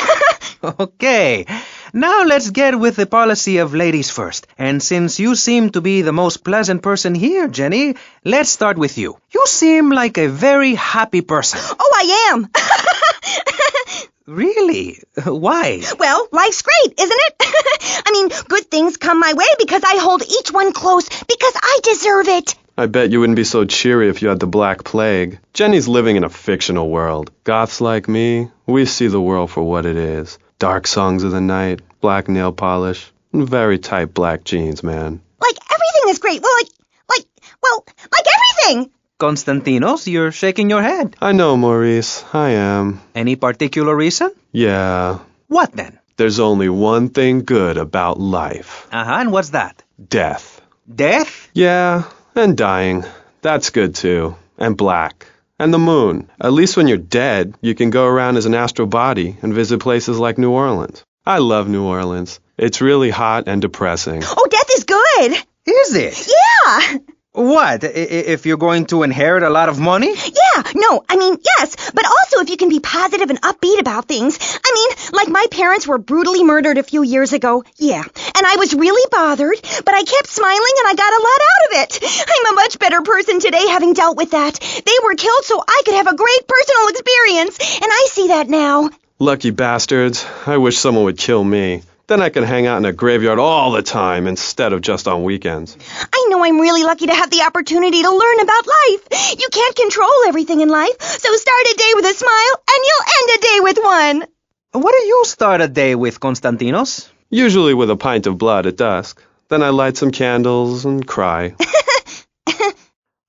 Okay. Now let's get with the policy of ladies first. And since you seem to be the most pleasant person here, Jenny, let's start with you. You seem like a very happy person. Oh, I am. Really? Why? Well, life's great, isn't it? I mean, good things come my way because I hold each one close because I deserve it. I bet you wouldn't be so cheery if you had the Black Plague. Jenny's living in a fictional world. Goths like me, we see the world for what it is. Dark songs of the night, black nail polish, and very tight black jeans, man. Like everything is great. Like everything. Konstantinos, you're shaking your head. I know, Maurice. I am. Any particular reason? Yeah. What then? There's only one thing good about life. And what's that? Death. Death? Yeah, and dying. That's good too. And black. And the moon. At least when you're dead, you can go around as an astral body and visit places like New Orleans. I love New Orleans. It's really hot and depressing. Oh, death is good. Is it? Yeah. What, if you're going to inherit a lot of money? Yeah, no, I mean, yes, but also if you can be positive and upbeat about things. I mean, like my parents were brutally murdered a few years ago, yeah, and I was really bothered, but I kept smiling and I got a lot out of it. I'm a much better person today having dealt with that. They were killed so I could have a great personal experience, and I see that now. Lucky bastards. I wish someone would kill me. Then I can hang out in a graveyard all the time instead of just on weekends. I know I'm really lucky to have the opportunity to learn about life. You can't control everything in life, so start a day with a smile and you'll end a day with one. What do you start a day with, Konstantinos? Usually with a pint of blood at dusk. Then I light some candles and cry.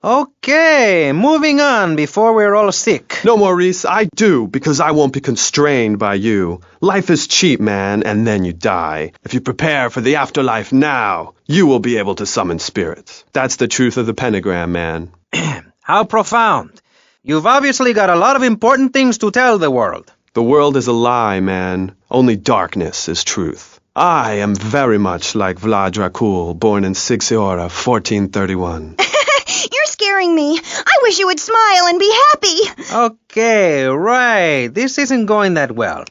Okay, moving on before we're all sick. No, Maurice, I do, because I won't be constrained by you. Life is cheap, man, and then you die. If you prepare for the afterlife now, you will be able to summon spirits. That's the truth of the pentagram, man. How profound. You've obviously got a lot of important things to tell the world. The world is a lie, man. Only darkness is truth. I am very much like Vlad Dracul, born in Sixiora, 1431. You're scaring me. I wish you would smile and be happy. Okay, right. This isn't going that well.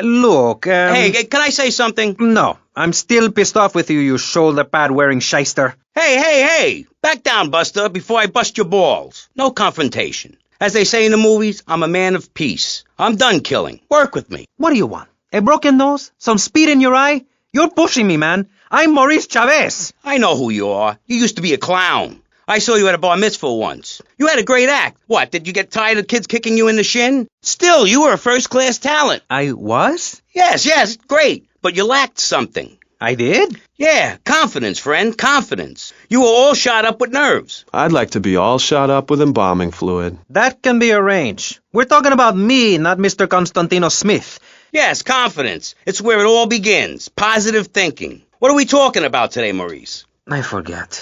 Look, Hey, can I say something? No, I'm still pissed off with you shoulder pad wearing shyster. Hey! Back down, Buster, before I bust your balls. No confrontation. As they say in the movies, I'm a man of peace. I'm done killing. Work with me. What do you want? A broken nose? Some speed in your eye? You're pushing me, man. I'm Maurice Chavez. I know who you are. You used to be a clown. I saw you at a bar mitzvah once. You had a great act. What, did you get tired of kids kicking you in the shin? Still, you were a first-class talent. I was? Yes, great. But you lacked something. I did? Yeah, confidence, friend, confidence. You were all shot up with nerves. I'd like to be all shot up with embalming fluid. That can be arranged. We're talking about me, not Mr. Constantino Smith. Yes, confidence. It's where it all begins. Positive thinking. What are we talking about today, Maurice? I forget.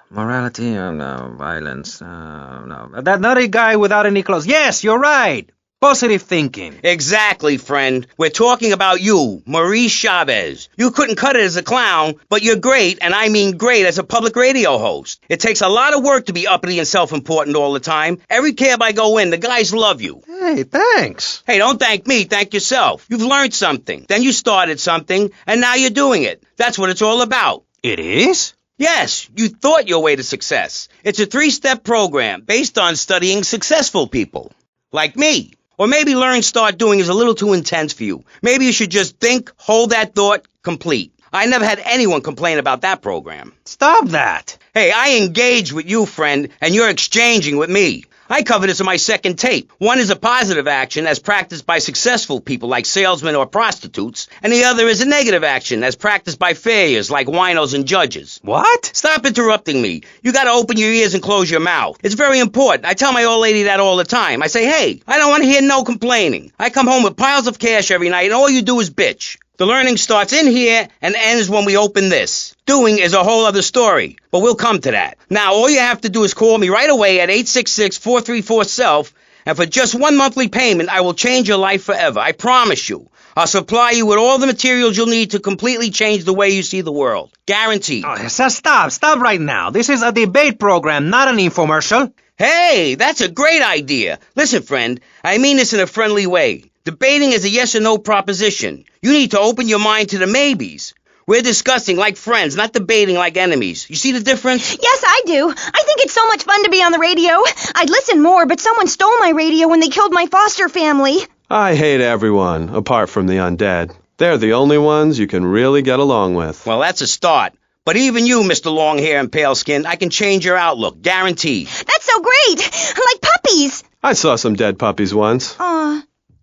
Morality, no. Violence, no. That nutty guy without any clothes. Yes, you're right. Positive thinking. Exactly, friend. We're talking about you, Maurice Chavez. You couldn't cut it as a clown, but you're great, and I mean great, as a public radio host. It takes a lot of work to be uppity and self-important all the time. Every cab I go in, the guys love you. Hey, thanks. Hey, don't thank me, thank yourself. You've learned something, then you started something, and now you're doing it. That's what it's all about. It is? Yes, you thought your way to success. It's a 3-step program based on studying successful people. Like me. Or maybe learn start doing is a little too intense for you. Maybe you should just think, hold that thought, complete. I never had anyone complain about that program. Stop that. Hey, I engage with you, friend, and you're exchanging with me. I cover this in my second tape. One is a positive action as practiced by successful people like salesmen or prostitutes, and the other is a negative action as practiced by failures like winos and judges. What? Stop interrupting me. You gotta open your ears and close your mouth. It's very important. I tell my old lady that all the time. I say, hey, I don't want to hear no complaining. I come home with piles of cash every night and all you do is bitch. The learning starts in here and ends when we open this. Doing is a whole other story, but we'll come to that. Now, all you have to do is call me right away at 866-434-SELF, and for just one monthly payment, I will change your life forever. I promise you. I'll supply you with all the materials you'll need to completely change the way you see the world. Guaranteed. Oh, stop right now. This is a debate program, not an infomercial. Hey, that's a great idea. Listen, friend, I mean this in a friendly way. Debating is a yes or no proposition. You need to open your mind to the maybes. We're discussing like friends, not debating like enemies. You see the difference? Yes, I do. I think it's so much fun to be on the radio. I'd listen more, but someone stole my radio when they killed my foster family. I hate everyone, apart from the undead. They're the only ones you can really get along with. Well, that's a start. But even you, Mr. Long Hair and Pale Skin, I can change your outlook, guaranteed. That's so great! Like puppies! I saw some dead puppies once.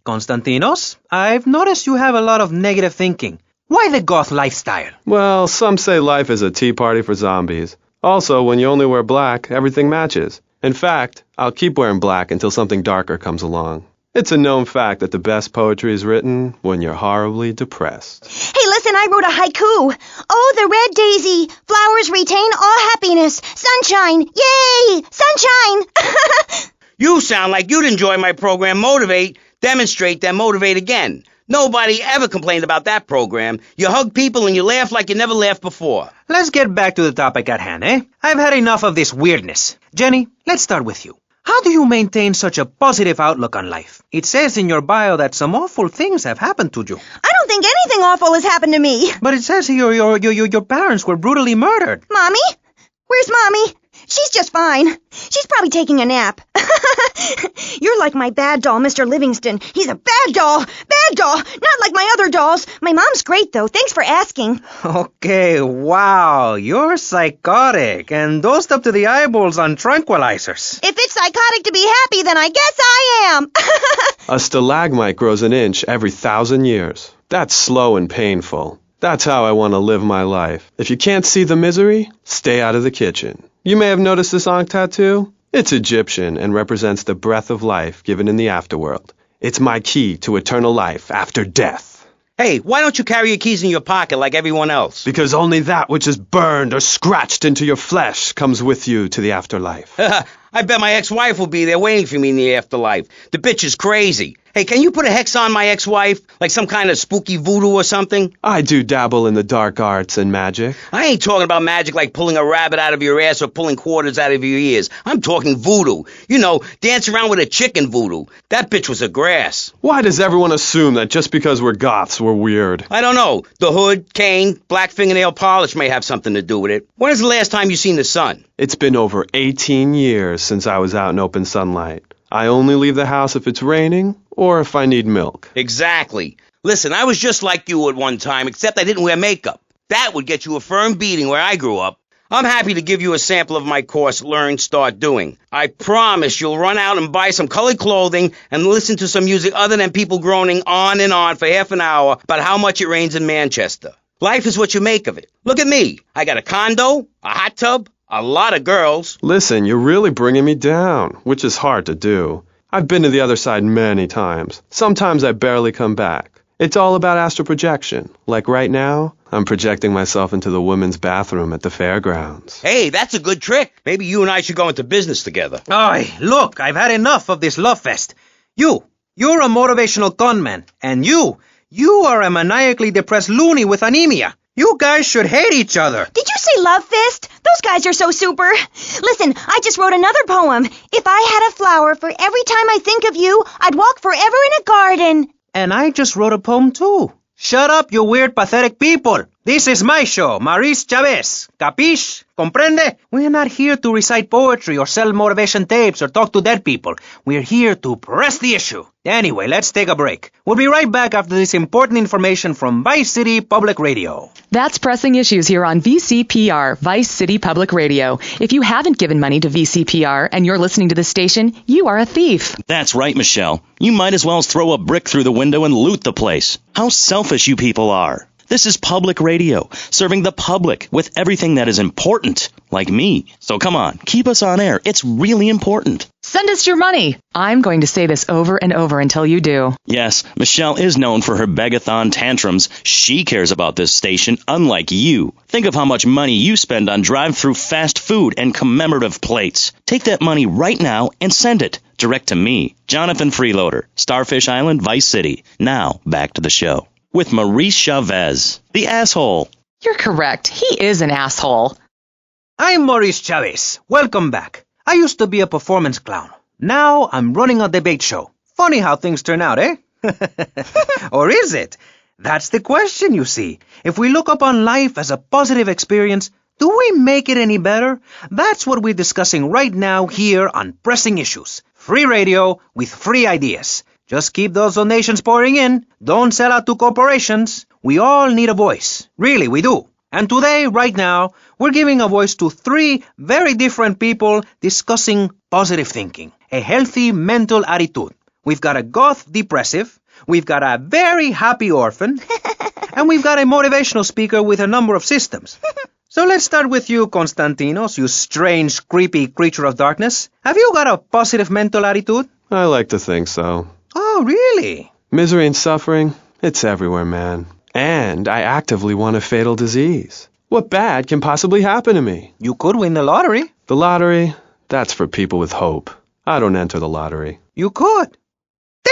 Konstantinos, I've noticed you have a lot of negative thinking. Why the goth lifestyle? Well, some say life is a tea party for zombies. Also, when you only wear black, everything matches. In fact, I'll keep wearing black until something darker comes along. It's a known fact that the best poetry is written when you're horribly depressed. Hey, listen, I wrote a haiku. Oh, the red daisy, flowers retain all happiness. Sunshine, yay, sunshine. You sound like you'd enjoy my program Motivate, Demonstrate, then Motivate again. Nobody ever complained about that program. You hug people and you laugh like you never laughed before. Let's get back to the topic at hand, eh? I've had enough of this weirdness. Jenny, let's start with you. How do you maintain such a positive outlook on life? It says in your bio that some awful things have happened to you. I don't think anything awful has happened to me. But it says here your parents were brutally murdered. Mommy? Where's Mommy? She's just fine. She's probably taking a nap. You're like my bad doll, Mr. Livingston. He's a bad doll. Bad doll. Not like my other dolls. My mom's great, though. Thanks for asking. Okay, wow. You're psychotic and dosed up to the eyeballs on tranquilizers. If it's psychotic to be happy, then I guess I am. A stalagmite grows an inch every 1,000 years. That's slow and painful. That's how I want to live my life. If you can't see the misery, stay out of the kitchen. You may have noticed this Ankh tattoo. It's Egyptian and represents the breath of life given in the afterworld. It's my key to eternal life after death. Hey, why don't you carry your keys in your pocket like everyone else? Because only that which is burned or scratched into your flesh comes with you to the afterlife. I bet my ex-wife will be there waiting for me in the afterlife. The bitch is crazy. Hey, can you put a hex on my ex-wife? Like some kind of spooky voodoo or something? I do dabble in the dark arts and magic. I ain't talking about magic like pulling a rabbit out of your ass or pulling quarters out of your ears. I'm talking voodoo. You know, dance around with a chicken voodoo. That bitch was a grass. Why does everyone assume that just because we're goths, we're weird? I don't know. The hood, cane, black fingernail polish may have something to do with it. When is the last time you seen the sun? It's been over 18 years since I was out in open sunlight. I only leave the house if it's raining or if I need milk. Exactly. Listen, I was just like you at one time, except I didn't wear makeup. That would get you a firm beating where I grew up. I'm happy to give you a sample of my course, Learn, Start Doing. I promise you'll run out and buy some colored clothing and listen to some music other than people groaning on and on for half an hour about how much it rains in Manchester. Life is what you make of it. Look at me. I got a condo, a hot tub, a lot of girls. Listen, you're really bringing me down, which is hard to do. I've been to the other side many times. Sometimes I barely come back. It's all about astral projection. Like right now, I'm projecting myself into the women's bathroom at the fairgrounds. Hey, that's a good trick. Maybe you and I should go into business together. Oy, look, I've had enough of this love fest. You're a motivational conman, and you are a maniacally depressed loony with anemia. You guys should hate each other. Did you say love fist? Those guys are so super. Listen, I just wrote another poem. If I had a flower for every time I think of you, I'd walk forever in a garden. And I just wrote a poem too. Shut up, you weird, pathetic people. This is my show, Maurice Chavez. Capiche? Comprende? We're not here to recite poetry or sell motivation tapes or talk to dead people. We're here to press the issue. Anyway, let's take a break. We'll be right back after this important information from Vice City Public Radio. That's Pressing Issues here on VCPR, Vice City Public Radio. If you haven't given money to VCPR and you're listening to this station, you are a thief. That's right, Michelle. You might as well throw a brick through the window and loot the place. How selfish you people are. This is public radio, serving the public with everything that is important, like me. So come on, keep us on air. It's really important. Send us your money. I'm going to say this over and over until you do. Yes, Michelle is known for her begathon tantrums. She cares about this station, unlike you. Think of how much money you spend on drive-through fast food and commemorative plates. Take that money right now and send it direct to me, Jonathan Freeloader, Starfish Island, Vice City. Now, back to the show. With Maurice Chavez, the asshole. You're correct. He is an asshole. I'm Maurice Chavez. Welcome back. I used to be a performance clown. Now I'm running a debate show. Funny how things turn out, eh? Or is it? That's the question, you see. If we look upon life as a positive experience, do we make it any better? That's what we're discussing right now here on Pressing Issues. Free radio with free ideas. Just keep those donations pouring in. Don't sell out to corporations. We all need a voice. Really, we do. And today, right now, we're giving a voice to 3 very different people discussing positive thinking, a healthy mental attitude. We've got a goth depressive, we've got a very happy orphan, and we've got a motivational speaker with a number of systems. So let's start with you, Konstantinos, you strange, creepy creature of darkness. Have you got a positive mental attitude? I like to think so. Oh, really? Misery and suffering, it's everywhere, man. And I actively want a fatal disease. What bad can possibly happen to me? You could win the lottery. The lottery, that's for people with hope. I don't enter the lottery. You could.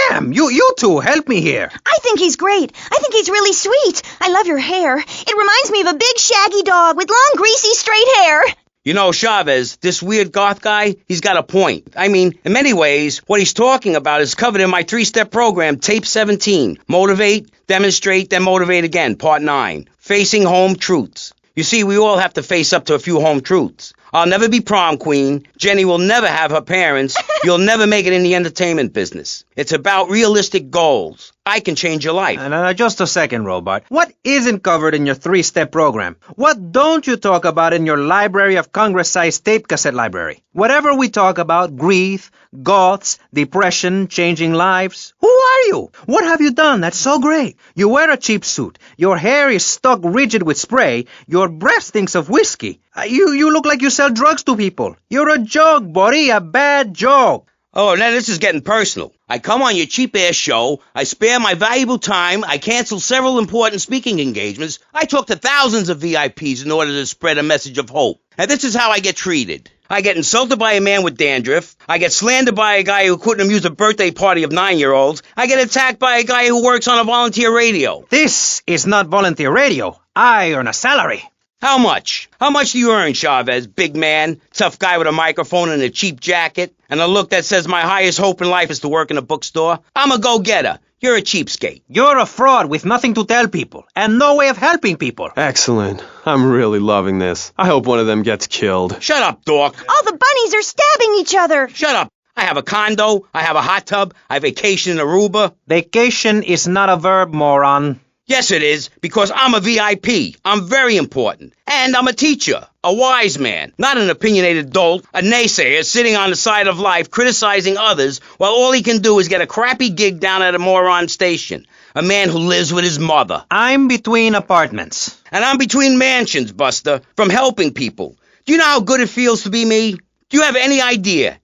Damn, you two, help me here. I think he's great. I think he's really sweet. I love your hair. It reminds me of a big shaggy dog with long, greasy, straight hair. You know, Chavez, this weird goth guy, he's got a point. I mean, in many ways, what he's talking about is covered in my 3-step program, Tape 17. Motivate, demonstrate, then motivate again, Part 9. Facing home truths. You see, we all have to face up to a few home truths. I'll never be prom queen. Jenny will never have her parents. You'll never make it in the entertainment business. It's about realistic goals. I can change your life. Just a second, Robot. What isn't covered in your 3-step program? What don't you talk about in your Library of Congress-sized tape cassette library? Whatever we talk about, grief, goths, depression, changing lives. Who are you? What have you done that's so great? You wear a cheap suit. Your hair is stuck rigid with spray. Your breath stinks of whiskey. You look like you sell drugs to people. You're a joke, buddy, a bad joke. Oh, now this is getting personal. I come on your cheap-ass show, I spare my valuable time, I cancel several important speaking engagements, I talk to thousands of VIPs in order to spread a message of hope. And this is how I get treated. I get insulted by a man with dandruff, I get slandered by a guy who couldn't amuse a birthday party of 9-year-olds, I get attacked by a guy who works on a volunteer radio. This is not volunteer radio. I earn a salary. How much? How much do you earn, Chavez, big man, tough guy with a microphone and a cheap jacket, and a look that says my highest hope in life is to work in a bookstore? I'm a go-getter. You're a cheapskate. You're a fraud with nothing to tell people, and no way of helping people. Excellent. I'm really loving this. I hope one of them gets killed. Shut up, dork. All the bunnies are stabbing each other. Shut up. I have a condo, I have a hot tub, I vacation in Aruba. Vacation is not a verb, moron. Yes, it is, because I'm a VIP. I'm very important. And I'm a teacher, a wise man, not an opinionated dolt, a naysayer sitting on the side of life criticizing others while all he can do is get a crappy gig down at a moron station. A man who lives with his mother. I'm between apartments. And I'm between mansions, Buster, from helping people. Do you know how good it feels to be me? Do you have any idea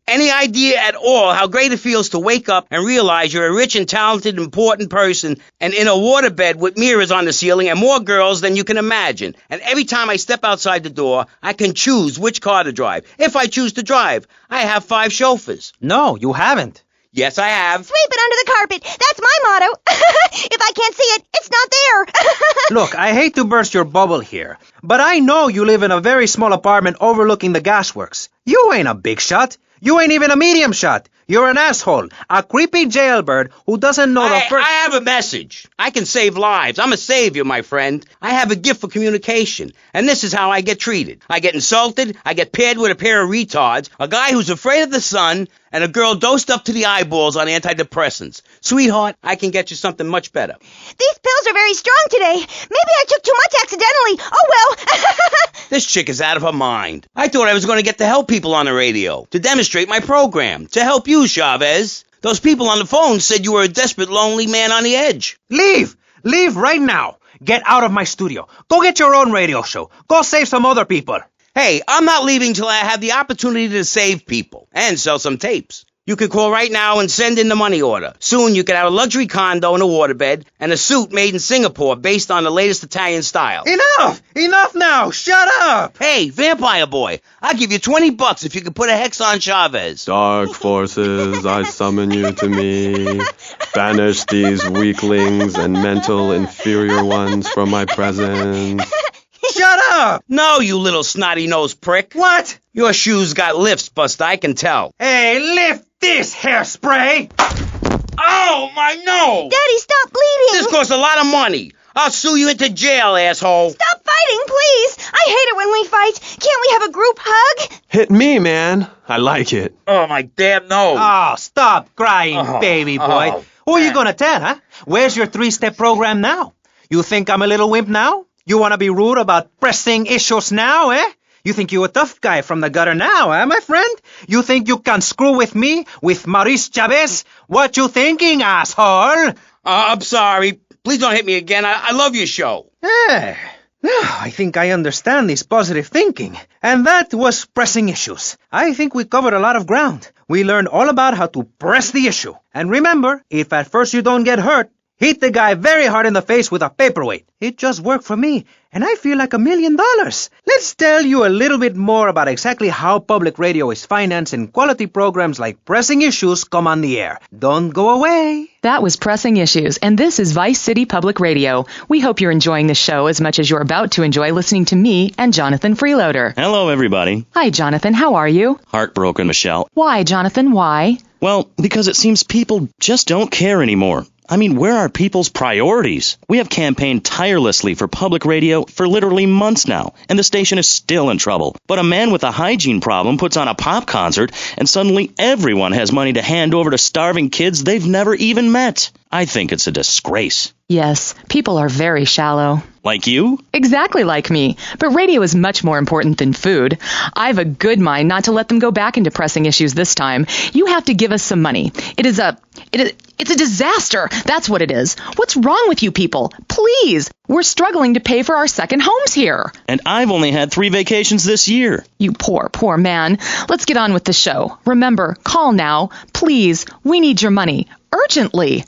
at all how great it feels to wake up and realize you're a rich and talented, important person and in a waterbed with mirrors on the ceiling and more girls than you can imagine? And every time I step outside the door, I can choose which car to drive. If I choose to drive, I have 5 chauffeurs. No, you haven't. Yes, I have. Sweep it under the carpet. That's my motto. If I can't see it, it's not there. Look, I hate to burst your bubble here, but I know you live in a very small apartment overlooking the gasworks. You ain't a big shot. You ain't even a medium shot. You're an asshole, a creepy jailbird who doesn't know the first... I have a message. I can save lives. I'm a savior, my friend. I have a gift for communication, and this is how I get treated. I get insulted, I get paired with a pair of retards, a guy who's afraid of the sun, and a girl dosed up to the eyeballs on antidepressants. Sweetheart, I can get you something much better. These pills are very strong today. Maybe I took too much accidentally. Oh, well. This chick is out of her mind. I thought I was going to get to help people on the radio, to demonstrate my program, to help you, Chavez. Those people on the phone said you were a desperate, lonely man on the edge. Leave! Leave right now! Get out of my studio. Go get your own radio show. Go save some other people. Hey, I'm not leaving till I have the opportunity to save people and sell some tapes. You could call right now and send in the money order. Soon you could have a luxury condo and a waterbed and a suit made in Singapore based on the latest Italian style. Enough! Enough now! Shut up! Hey, Vampire Boy, I'll give you $20 if you can put a hex on Chavez. Dark forces, I summon you to me. Banish these weaklings and mental inferior ones from my presence. Shut up! No, you little snotty-nosed prick. What? Your shoes got lifts, Buster, I can tell. Hey, lift this hairspray! Oh, my nose! Daddy, stop bleeding. This costs a lot of money. I'll sue you into jail, asshole. Stop fighting, please. I hate it when we fight. Can't we have a group hug? Hit me, man. I like it. Oh, my damn nose. Oh, stop crying, baby boy. Who are you gonna tell, huh? Where's your 3-step program now? You think I'm a little wimp now? You want to be rude about pressing issues now, eh? You think you're a tough guy from the gutter now, eh, my friend? You think you can screw with me, with Maurice Chavez? What you thinking, asshole? I'm sorry. Please don't hit me again. I love your show. I think I understand this positive thinking. And that was pressing issues. I think we covered a lot of ground. We learned all about how to press the issue. And remember, if at first you don't get hurt, Hit the guy very hard in the face with a paperweight. It just worked for me, and I feel like $1 million. Let's tell you a little bit more about exactly how public radio is financed and quality programs like Pressing Issues come on the air. Don't go away. That was Pressing Issues, and this is Vice City Public Radio. We hope you're enjoying the show as much as you're about to enjoy listening to me and Jonathan Freeloader. Hello, everybody. Hi, Jonathan. How are you? Heartbroken, Michelle. Why, Jonathan? Why? Well, because it seems people just don't care anymore. I mean, where are people's priorities? We have campaigned tirelessly for public radio for literally months now, and the station is still in trouble. But a man with a hygiene problem puts on a pop concert, and suddenly everyone has money to hand over to starving kids they've never even met. I think it's a disgrace. Yes, people are very shallow. Like you? Exactly like me. But radio is much more important than food. I've a good mind not to let them go back into Pressing Issues this time. You have to give us some money. It's a disaster. That's what it is. What's wrong with you people? Please. We're struggling to pay for our second homes here. And I've only had 3 vacations this year. You poor, poor man. Let's get on with the show. Remember, call now. Please. We need your money. Urgently.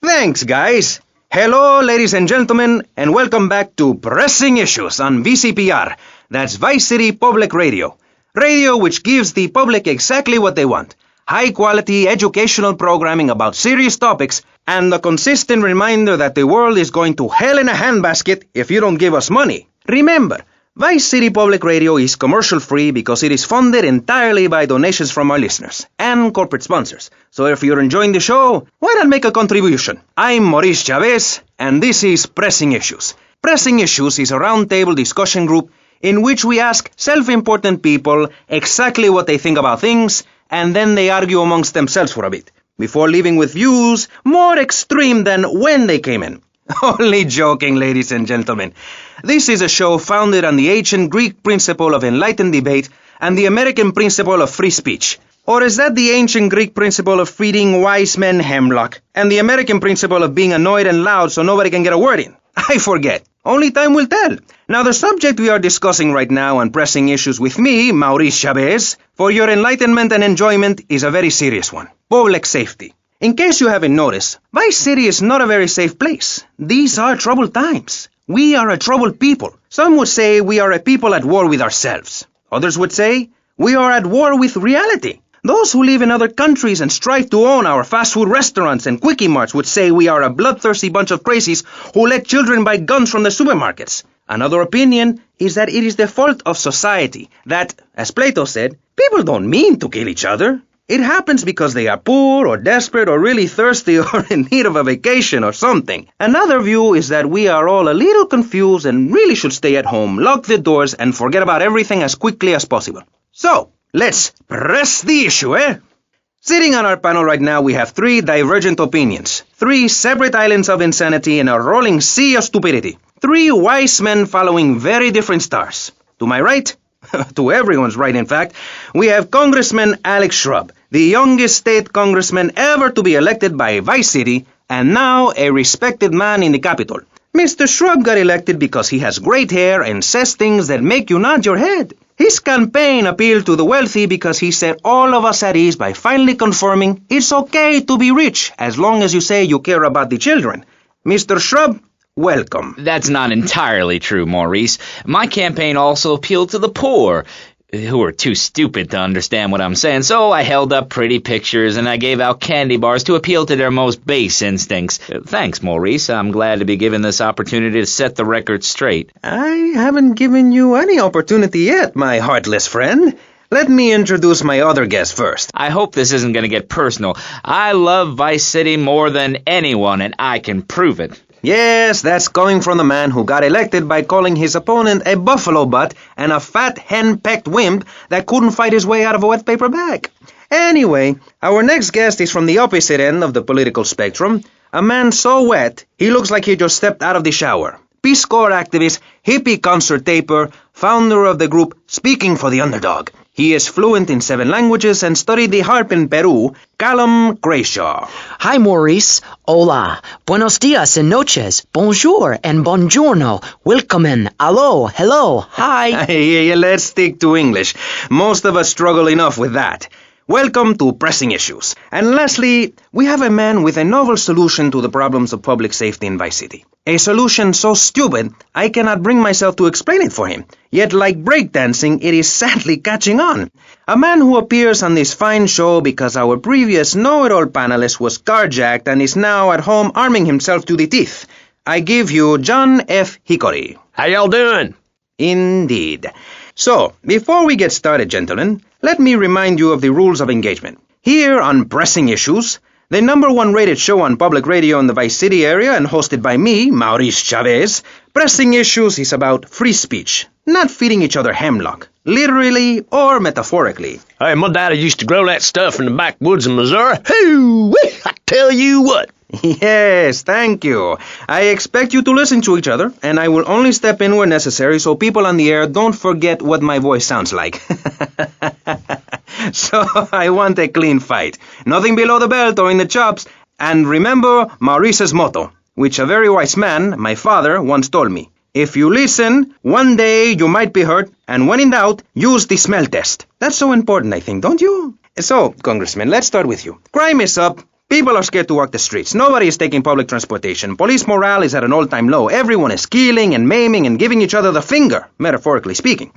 Thanks, guys. Hello, ladies and gentlemen, and welcome back to Pressing Issues on VCPR. That's Vice City Public Radio. Radio which gives the public exactly what they want. High-quality educational programming about serious topics, and a consistent reminder that the world is going to hell in a handbasket if you don't give us money. Remember, Vice City Public Radio is commercial-free because it is funded entirely by donations from our listeners and corporate sponsors. So if you're enjoying the show, why not make a contribution? I'm Maurice Chavez, and this is Pressing Issues. Pressing Issues is a roundtable discussion group in which we ask self-important people exactly what they think about things, and then they argue amongst themselves for a bit, before leaving with views more extreme than when they came in. Only joking, ladies and gentlemen. This is a show founded on the ancient Greek principle of enlightened debate and the American principle of free speech. Or is that the ancient Greek principle of feeding wise men hemlock and the American principle of being annoyed and loud so nobody can get a word in? I forget. Only time will tell. Now, the subject we are discussing right now on Pressing Issues with me, Maurice Chavez, for your enlightenment and enjoyment, is a very serious one. Public safety. In case you haven't noticed, Vice City is not a very safe place. These are troubled times. We are a troubled people. Some would say we are a people at war with ourselves. Others would say we are at war with reality. Those who live in other countries and strive to own our fast food restaurants and quickie marts would say we are a bloodthirsty bunch of crazies who let children buy guns from the supermarkets. Another opinion is that it is the fault of society, that, as Plato said, people don't mean to kill each other. It happens because they are poor or desperate or really thirsty or in need of a vacation or something. Another view is that we are all a little confused and really should stay at home, lock the doors, and forget about everything as quickly as possible. So, let's press the issue, eh? Sitting on our panel right now, we have 3 divergent opinions, 3 separate islands of insanity in a rolling sea of stupidity, 3 wise men following very different stars. To my right, to everyone's right in fact, we have Congressman Alex Shrub, the youngest state congressman ever to be elected by Vice City, and now a respected man in the Capitol. Mr. Shrub got elected because he has great hair and says things that make you nod your head. His campaign appealed to the wealthy because he set all of us at ease by finally confirming it's okay to be rich as long as you say you care about the children. Mr. Shrub, welcome. That's not entirely true, Maurice. My campaign also appealed to the poor, who are too stupid to understand what I'm saying, so I held up pretty pictures and I gave out candy bars to appeal to their most base instincts. Thanks, Maurice. I'm glad to be given this opportunity to set the record straight. I haven't given you any opportunity yet, my heartless friend. Let me introduce my other guest first. I hope this isn't going to get personal. I love Vice City more than anyone, and I can prove it. Yes, that's coming from the man who got elected by calling his opponent a buffalo butt and a fat hen-pecked wimp that couldn't fight his way out of a wet paper bag. Anyway, our next guest is from the opposite end of the political spectrum, a man so wet he looks like he just stepped out of the shower. Peace Corps activist, hippie concert taper, founder of the group Speaking for the Underdog. He is fluent in 7 languages and studied the harp in Peru, Callum Grayshaw. Hi, Maurice. Hola. Buenos dias and noches. Bonjour and buongiorno. Willkommen. Allo. Hello. Hi. Let's stick to English. Most of us struggle enough with that. welcome to Pressing Issues. And lastly, we have a man with a novel solution to the problems of public safety in Vice City. A solution so stupid, I cannot bring myself to explain it for him. Yet like breakdancing, it is sadly catching on. A man who appears on this fine show because our previous know-it-all panelist was carjacked and is now at home arming himself to the teeth. I give you John F. Hickory. How y'all doing? Indeed. So, before we get started, gentlemen, let me remind you of the rules of engagement. Here on Pressing Issues, the #1 rated show on public radio in the Vice City area and hosted by me, Maurice Chavez, Pressing Issues is about free speech, not feeding each other hemlock, literally or metaphorically. Hey, my daddy used to grow that stuff in the backwoods of Missouri. Hoo-wee! I tell you what. Yes, thank you. I expect you to listen to each other, and I will only step in where necessary so people on the air don't forget what my voice sounds like. So I want a clean fight. Nothing below the belt or in the chops. And remember Maurice's motto, which a very wise man, my father, once told me. If you listen, one day you might be hurt, and when in doubt, use the smell test. That's so important, I think, don't you? So, Congressman, let's start with you. Crime is up. People are scared to walk the streets. Nobody is taking public transportation. Police morale is at an all-time low. Everyone is killing and maiming and giving each other the finger, metaphorically speaking.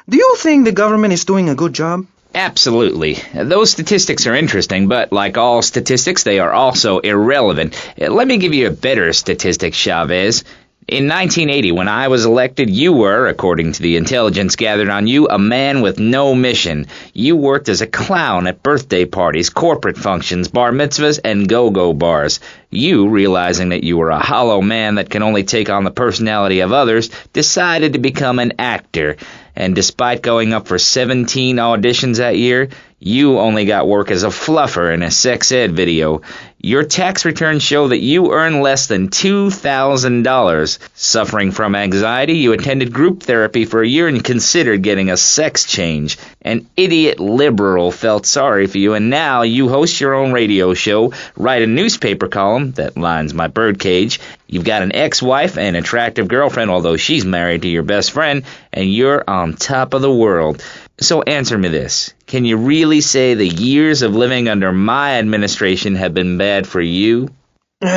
Do you think the government is doing a good job? Absolutely. Those statistics are interesting, but like all statistics, they are also irrelevant. Let me give you a better statistic, Chavez. In 1980, when I was elected, you were, according to the intelligence gathered on you, a man with no mission. You worked as a clown at birthday parties, corporate functions, bar mitzvahs, and go-go bars. You, realizing that you were a hollow man that can only take on the personality of others, decided to become an actor. And despite going up for 17 auditions that year, you only got work as a fluffer in a sex ed video. Your tax returns show that you earn less than $2,000. Suffering from anxiety, you attended group therapy for a year and considered getting a sex change. An idiot liberal felt sorry for you, and now you host your own radio show, write a newspaper column that lines my birdcage. You've got an ex-wife and attractive girlfriend, although she's married to your best friend, and you're on top of the world. So answer me this. Can you really say the years of living under my administration have been bad for you? We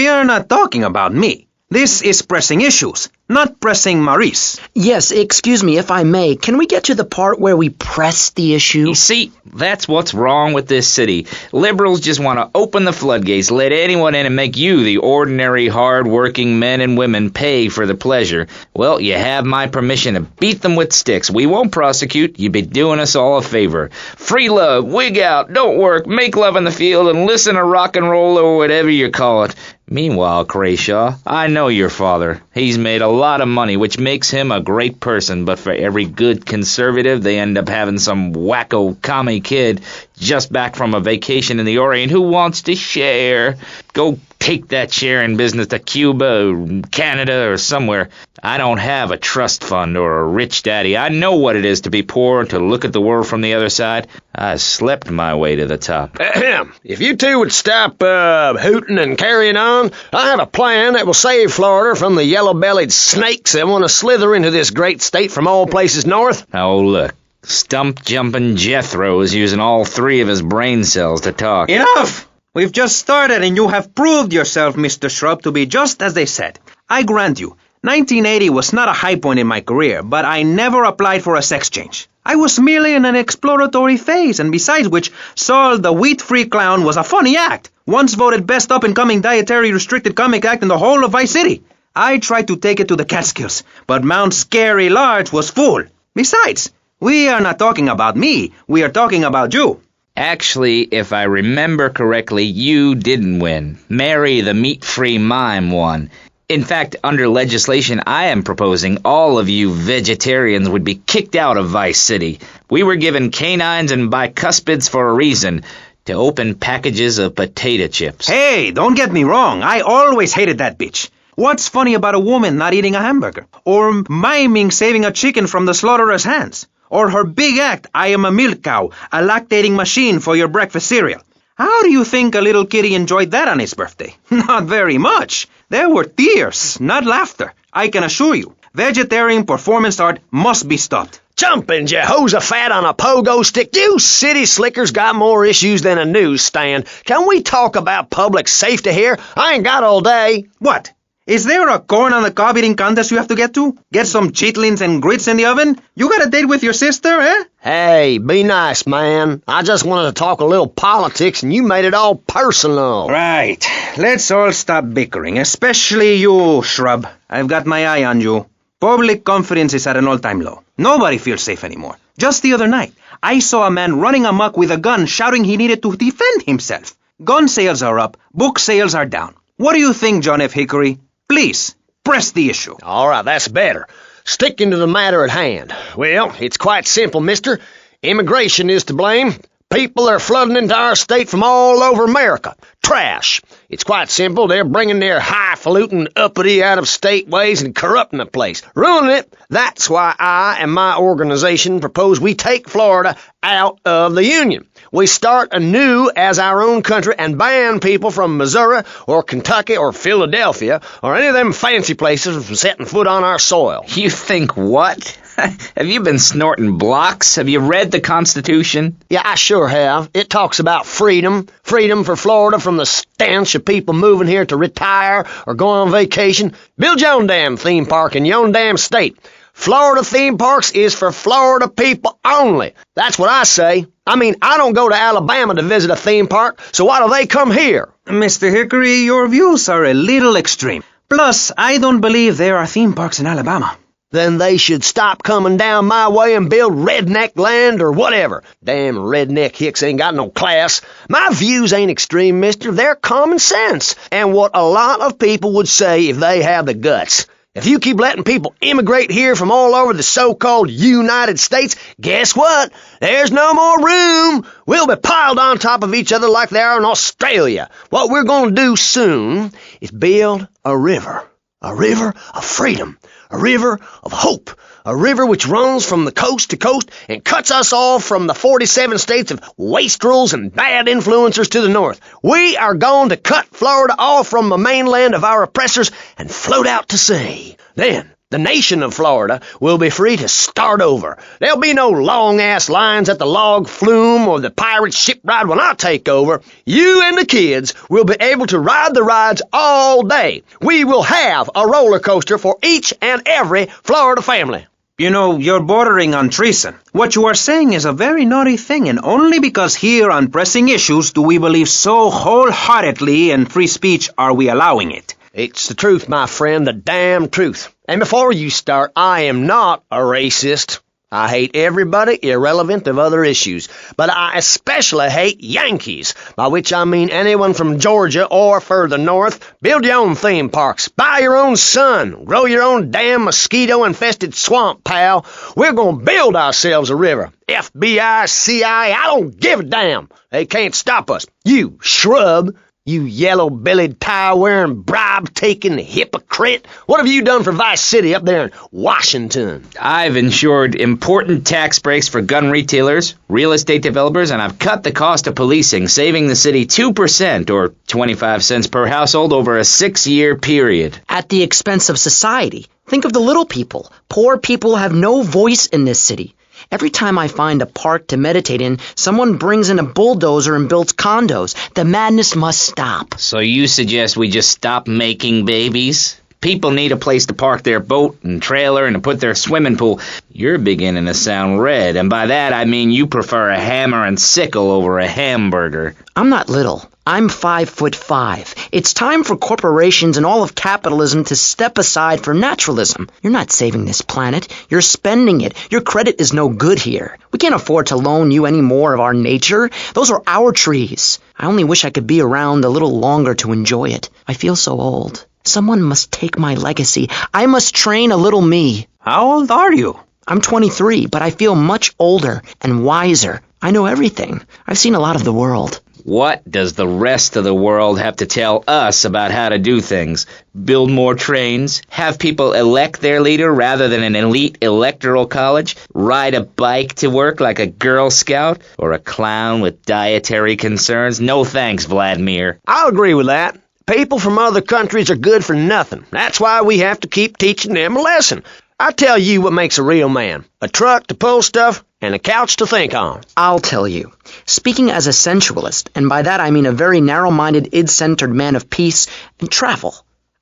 are not talking about me. This is Pressing Issues, not Pressing Maurice. Yes, excuse me, if I may, can we get to the part where we press the issue? You see, that's what's wrong with this city. Liberals just want to open the floodgates, let anyone in and make you, the ordinary, hard-working men and women, pay for the pleasure. Well, you have my permission to beat them with sticks. We won't prosecute. You'd be doing us all a favor. Free love, wig out, don't work, make love in the field, and listen to rock and roll or whatever you call it. Meanwhile, Crashaw, I know your father. He's made a lot of money, which makes him a great person, but for every good conservative, they end up having some wacko commie kid just back from a vacation in the Orient who wants to share. Go take that sharing business to Cuba or Canada or somewhere. I don't have a trust fund or a rich daddy. I know what it is to be poor and to look at the world from the other side. I slept my way to the top. If you two would stop hooting and carrying on, I have a plan that will save Florida from the yellow-bellied snakes that want to slither into this great state from all places north. Oh, look. Stump-jumping Jethro is using all 3 of his brain cells to talk. Enough! We've just started and you have proved yourself, Mr. Shrub, to be just as they said. I grant you, 1980 was not a high point in my career, but I never applied for a sex change. I was merely in an exploratory phase, and besides which, Saul the wheat-free clown was a funny act, once voted best up-and-coming dietary restricted comic act in the whole of Vice City. I tried to take it to the Catskills, but Mount Scary Large was full. Besides, we are not talking about me, we are talking about you. Actually, if I remember correctly, you didn't win. Mary the meat-free mime won. In fact, under legislation I am proposing, all of you vegetarians would be kicked out of Vice City. We were given canines and bicuspids for a reason, to open packages of potato chips. Hey, don't get me wrong, I always hated that bitch. What's funny about a woman not eating a hamburger? Or miming saving a chicken from the slaughteurer's hands? Or her big act, I am a milk cow, a lactating machine for your breakfast cereal. How do you think a little kitty enjoyed that on his birthday? Not very much. There were tears, not laughter. I can assure you, vegetarian performance art must be stopped. Jumping Jehoshaphat on a pogo stick. You city slickers got more issues than a newsstand. Can we talk about public safety here? I ain't got all day. What? Is there a corn on the cob eating contest you have to get to? Get some chitlins and grits in the oven? You got a date with your sister, eh? Hey, be nice, man. I just wanted to talk a little politics, and you made it all personal. Right. Let's all stop bickering, especially you, Shrub. I've got my eye on you. Public confidence is at an all-time low. Nobody feels safe anymore. Just the other night, I saw a man running amok with a gun shouting he needed to defend himself. Gun sales are up. Book sales are down. What do you think, John F. Hickory? Please, press the issue. All right, that's better. Sticking to the matter at hand. Well, it's quite simple, mister. Immigration is to blame. People are flooding into our state from all over America. Trash. It's quite simple. They're bringing their highfalutin, uppity, out-of-state ways and corrupting the place. Ruining it. That's why I and my organization propose we take Florida out of the Union. We start anew as our own country and ban people from Missouri or Kentucky or Philadelphia or any of them fancy places from setting foot on our soil. You think what? Have you been snorting blocks? Have you read the Constitution? Yeah, I sure have. It talks about freedom. Freedom for Florida from the stench of people moving here to retire or go on vacation. Build your own damn theme park in your own damn state. Florida theme parks is for Florida people only. That's what I say. I mean, I don't go to Alabama to visit a theme park, so why do they come here? Mr. Hickory, your views are a little extreme. Plus, I don't believe there are theme parks in Alabama. Then they should stop coming down my way and build redneck land or whatever. Damn redneck hicks ain't got no class. My views ain't extreme, mister. They're common sense. And what a lot of people would say if they have the guts. If you keep letting people immigrate here from all over the so-called United States, guess what? There's no more room. We'll be piled on top of each other like they are in Australia. What we're going to do soon is build a river of freedom, a river of hope, a river which runs from the coast to coast and cuts us off from the 47 states of wastrels and bad influencers to the north. We are going to cut Florida off from the mainland of our oppressors and float out to sea. Then, the nation of Florida will be free to start over. There'll be no long-ass lines at the log flume or the pirate shipwright when I take over. You and the kids will be able to ride the rides all day. We will have a roller coaster for each and every Florida family. You know, you're bordering on treason. What you are saying is a very naughty thing, and only because here on Pressing Issues do we believe so wholeheartedly in free speech are we allowing it. It's the truth, my friend, the damn truth. And before you start, I am not a racist. I hate everybody irrelevant of other issues, but I especially hate Yankees, by which I mean anyone from Georgia or further north. Build your own theme parks, buy your own sun, grow your own damn mosquito-infested swamp, pal. We're gonna build ourselves a river. FBI, CIA, I don't give a damn. They can't stop us. You shrub. You yellow-bellied, tie-wearing, bribe-taking hypocrite. What have you done for Vice City up there in Washington? I've ensured important tax breaks for gun retailers, real estate developers, and I've cut the cost of policing, saving the city 2% or 25 cents per household over a 6-year period. At the expense of society. Think of the little people. Poor people have no voice in this city. Every time I find a park to meditate in, someone brings in a bulldozer and builds condos. The madness must stop. So you suggest we just stop making babies? People need a place to park their boat and trailer and to put their swimming pool. You're beginning to sound red, and by that I mean you prefer a hammer and sickle over a hamburger. I'm not little. I'm 5'5". It's time for corporations and all of capitalism to step aside for naturalism. You're not saving this planet. You're spending it. Your credit is no good here. We can't afford to loan you any more of our nature. Those are our trees. I only wish I could be around a little longer to enjoy it. I feel so old. Someone must take my legacy. I must train a little me. How old are you? I'm 23, but I feel much older and wiser. I know everything. I've seen a lot of the world. What does the rest of the world have to tell us about how to do things? Build more trains? Have people elect their leader rather than an elite electoral college? Ride a bike to work like a Girl Scout? Or a clown with dietary concerns? No thanks, Vladimir. I'll agree with that. People from other countries are good for nothing. That's why we have to keep teaching them a lesson. I tell you what makes a real man. A truck to pull stuff and a couch to think on. I'll tell you. Speaking as a sensualist, and by that I mean a very narrow-minded, id-centered man of peace and travel,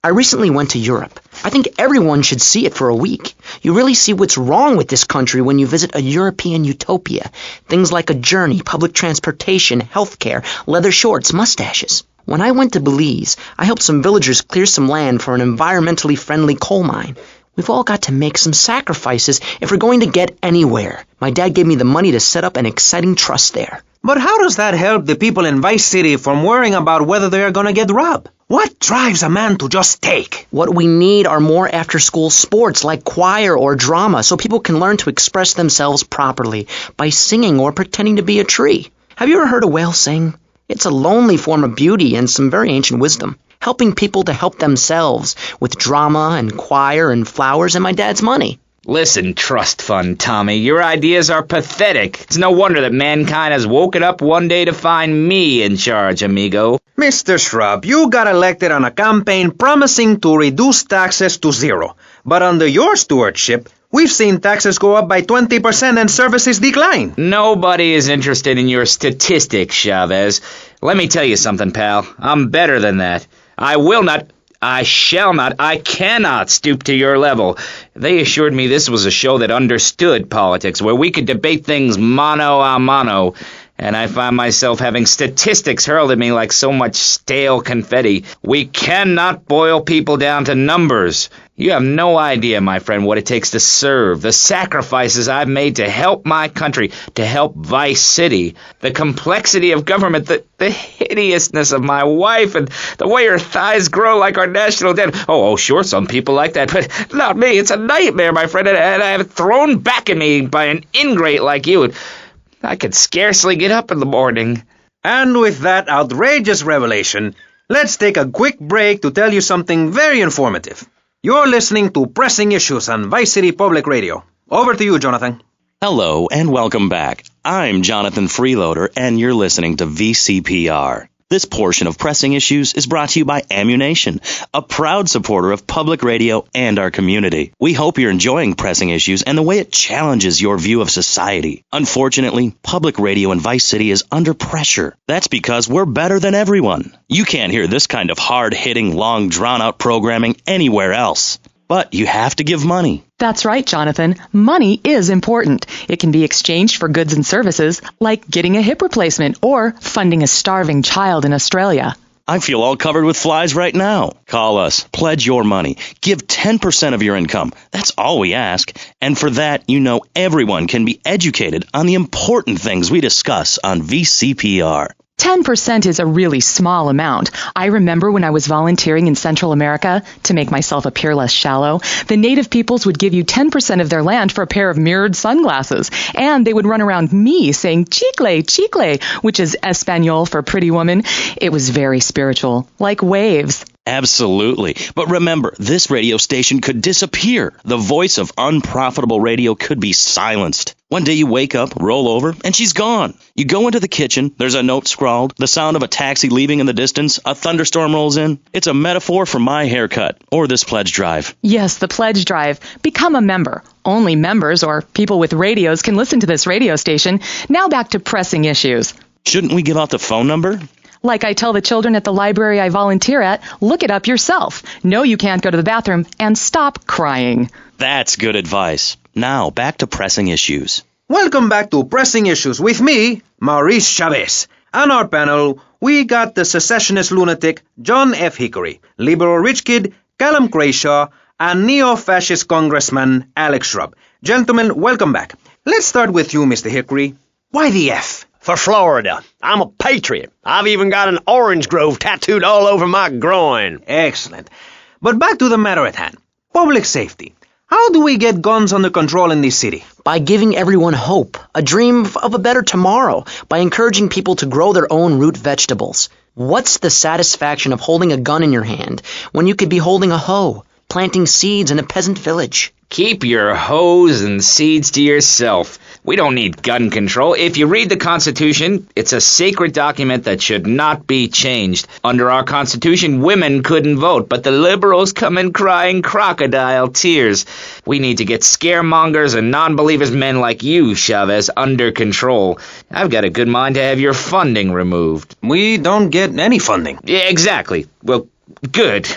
I recently went to Europe. I think everyone should see it for a week. You really see what's wrong with this country when you visit a European utopia. Things like a journey, public transportation, healthcare, leather shorts, mustaches. When I went to Belize, I helped some villagers clear some land for an environmentally friendly coal mine. We've all got to make some sacrifices if we're going to get anywhere. My dad gave me the money to set up an exciting trust there. But how does that help the people in Vice City from worrying about whether they are going to get robbed? What drives a man to just take? What we need are more after-school sports like choir or drama so people can learn to express themselves properly by singing or pretending to be a tree. Have you ever heard a whale sing? It's a lonely form of beauty and some very ancient wisdom, helping people to help themselves with drama and choir and flowers and my dad's money. Listen, trust fund Tommy, your ideas are pathetic. It's no wonder that mankind has woken up one day to find me in charge, amigo. Mr. Shrub, you got elected on a campaign promising to reduce taxes to zero. But under your stewardship, we've seen taxes go up by 20% and services decline. Nobody is interested in your statistics, Chavez. Let me tell you something, pal. I'm better than that. I shall not, I cannot stoop to your level. They assured me this was a show that understood politics, where we could debate things mano a mano, and I find myself having statistics hurled at me like so much stale confetti. We cannot boil people down to numbers. You have no idea, my friend, what it takes to serve, the sacrifices I've made to help my country, to help Vice City, the complexity of government, the hideousness of my wife, and the way her thighs grow like our national debt. Oh, sure, some people like that, but not me. It's a nightmare, my friend, and I have it thrown back at me by an ingrate like you. I could scarcely get up in the morning. And with that outrageous revelation, let's take a quick break to tell you something very informative. You're listening to Pressing Issues on Vice City Public Radio. Over to you, Jonathan. Hello and welcome back. I'm Jonathan Freeloader and you're listening to VCPR. This portion of Pressing Issues is brought to you by Ammunition, a proud supporter of public radio and our community. We hope you're enjoying Pressing Issues and the way it challenges your view of society. Unfortunately, public radio in Vice City is under pressure. That's because we're better than everyone. You can't hear this kind of hard-hitting, long, drawn-out programming anywhere else. But you have to give money. That's right, Jonathan. Money is important. It can be exchanged for goods and services, like getting a hip replacement or funding a starving child in Australia. I feel all covered with flies right now. Call us, pledge your money, give 10% of your income. That's all we ask. And for that, you know everyone can be educated on the important things we discuss on VCPR. 10% is a really small amount. I remember when I was volunteering in Central America, to make myself appear less shallow, the native peoples would give you 10% of their land for a pair of mirrored sunglasses, and they would run around me saying chicle, chicle, which is Espanol for pretty woman. It was very spiritual, like waves. Absolutely. But remember, this radio station could disappear. The voice of unprofitable radio could be silenced. One day you wake up, roll over, and she's gone. You go into the kitchen, there's a note scrawled, the sound of a taxi leaving in the distance, a thunderstorm rolls in. It's a metaphor for my haircut, or this pledge drive. Yes, the pledge drive. Become a member. Only members or people with radios can listen to this radio station. Now back to Pressing Issues. Shouldn't we give out the phone number? Like I tell the children at the library I volunteer at, look it up yourself. No, you can't go to the bathroom, and stop crying. That's good advice. Now, back to Pressing Issues. Welcome back to Pressing Issues with me, Maurice Chavez. On our panel, we got the secessionist lunatic John F. Hickory, liberal rich kid Callum Crashaw, and neo-fascist Congressman Alex Shrub. Gentlemen, welcome back. Let's start with you, Mr. Hickory. Why the F? For Florida. I'm a patriot. I've even got an orange grove tattooed all over my groin. Excellent. But back to the matter at hand. Public safety. How do we get guns under control in this city? By giving everyone hope, a dream of a better tomorrow, by encouraging people to grow their own root vegetables. What's the satisfaction of holding a gun in your hand when you could be holding a hoe, planting seeds in a peasant village? Keep your hoes and seeds to yourself. We don't need gun control. If you read the Constitution, it's a sacred document that should not be changed. Under our Constitution, women couldn't vote, but the liberals come in crying crocodile tears. We need to get scaremongers and non-believers, men like you, Chavez, under control. I've got a good mind to have your funding removed. We don't get any funding. Yeah, exactly. Well, good.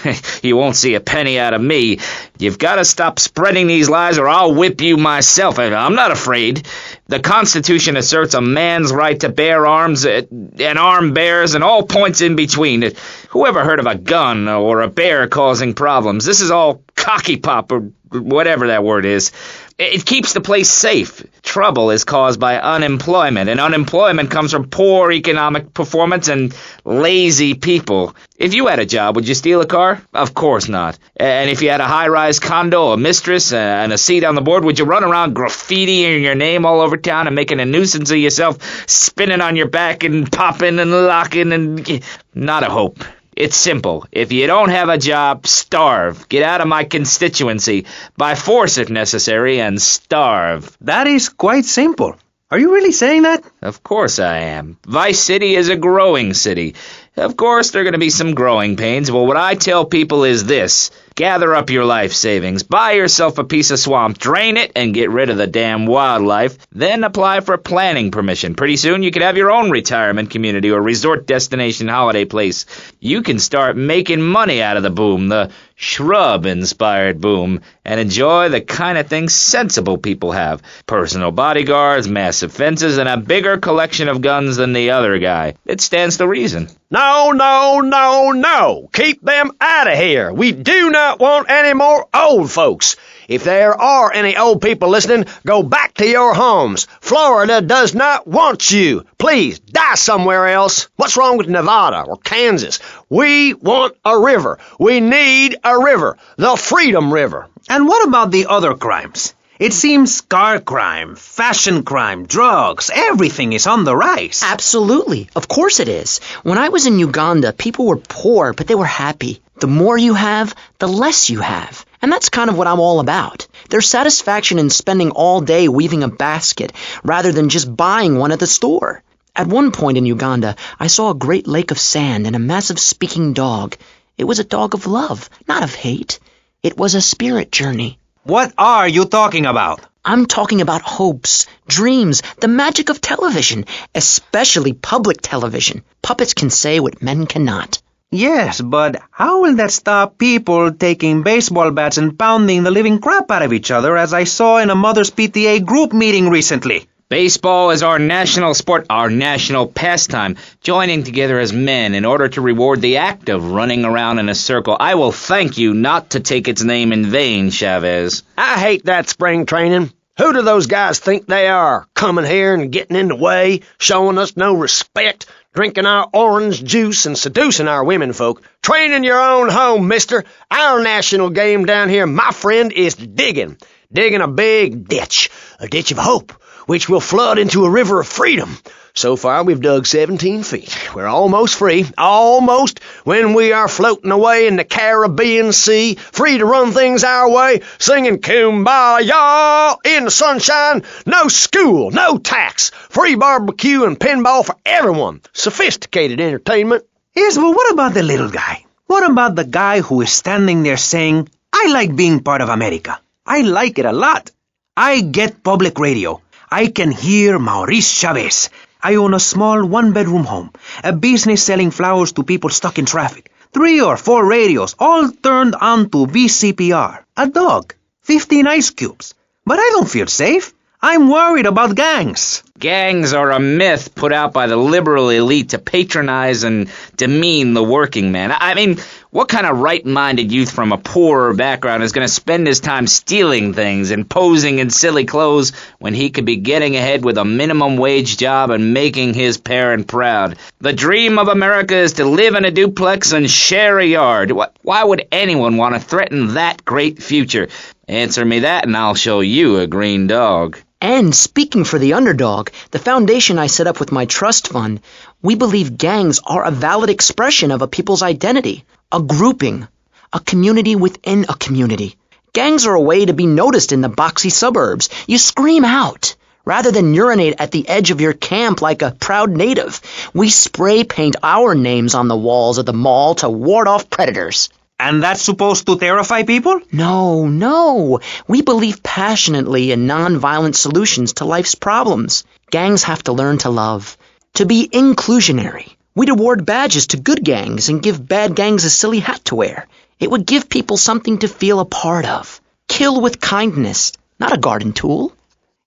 You won't see a penny out of me. You've got to stop spreading these lies or I'll whip you myself. I'm not afraid. The Constitution asserts a man's right to bear arms and arm bears and all points in between. Who ever heard of a gun or a bear causing problems? This is all cocky pop or whatever that word is. It keeps the place safe. Trouble is caused by unemployment, and unemployment comes from poor economic performance and lazy people. If you had a job, would you steal a car? Of course not. And if you had a high-rise condo, a mistress, and a seat on the board, would you run around graffitiing your name all over town and making a nuisance of yourself, spinning on your back and popping and locking and... Not a hope. It's simple. If you don't have a job, starve. Get out of my constituency. By force if necessary, and starve. That is quite simple. Are you really saying that? Of course I am. Vice City is a growing city. Of course there are going to be some growing pains. Well, what I tell people is this. Gather up your life savings. Buy yourself a piece of swamp. Drain it and get rid of the damn wildlife. Then apply for planning permission. Pretty soon you could have your own retirement community or resort destination holiday place. You can start making money out of the boom, the shrub-inspired boom, and enjoy the kind of things sensible people have. Personal bodyguards, massive fences, and a bigger collection of guns than the other guy. It stands to reason. No, no, no, no. Keep them out of here. We do not want any more old folks. If there are any old people listening, go back to your homes. Florida does not want you. Please, die somewhere else. What's wrong with Nevada or Kansas? We want a river. We need a river. The Freedom River. And what about the other crimes? It seems car crime, fashion crime, drugs, everything is on the rise. Absolutely. Of course it is. When I was in Uganda, people were poor, but they were happy. The more you have, the less you have. And that's kind of what I'm all about. There's satisfaction in spending all day weaving a basket rather than just buying one at the store. At one point in Uganda, I saw a great lake of sand and a massive speaking dog. It was a dog of love, not of hate. It was a spirit journey. What are you talking about? I'm talking about hopes, dreams, the magic of television, especially public television. Puppets can say what men cannot. Yes, but how will that stop people taking baseball bats and pounding the living crap out of each other, as I saw in a Mother's PTA group meeting recently? Baseball is our national sport, our national pastime, joining together as men in order to reward the act of running around in a circle. I will thank you not to take its name in vain, Chavez. I hate that spring training. Who do those guys think they are? Coming here and getting in the way, showing us no respect, drinking our orange juice and seducing our women folk. Train in your own home, mister. Our national game down here, my friend, is digging. Digging a big ditch. A ditch of hope, which will flood into a river of freedom. So far, we've dug 17 feet. We're almost free. Almost. When we are floating away in the Caribbean Sea, free to run things our way, singing Kumbaya in the sunshine. No school, no tax. Free barbecue and pinball for everyone. Sophisticated entertainment. Yes, but what about the little guy? What about the guy who is standing there saying, I like being part of America. I like it a lot. I get public radio. I can hear Maurice Chavez. I own a small one-bedroom home, a business selling flowers to people stuck in traffic, 3 or 4 radios, all turned on to VCPR, a dog, 15 ice cubes. But I don't feel safe. I'm worried about gangs. Gangs are a myth put out by the liberal elite to patronize and demean the working man. I mean, what kind of right-minded youth from a poorer background is going to spend his time stealing things and posing in silly clothes when he could be getting ahead with a minimum wage job and making his parent proud? The dream of America is to live in a duplex and share a yard. Why would anyone want to threaten that great future? Answer me that and I'll show you a green dog. And speaking for the underdog, the foundation I set up with my trust fund, we believe gangs are a valid expression of a people's identity, a grouping, a community within a community. Gangs are a way to be noticed in the boxy suburbs. You scream out. Rather than urinate at the edge of your camp like a proud native, we spray paint our names on the walls of the mall to ward off predators. And that's supposed to terrify people? No. We believe passionately in non-violent solutions to life's problems. Gangs have to learn to love, to be inclusionary. We'd award badges to good gangs and give bad gangs a silly hat to wear. It would give people something to feel a part of. Kill with kindness, not a garden tool.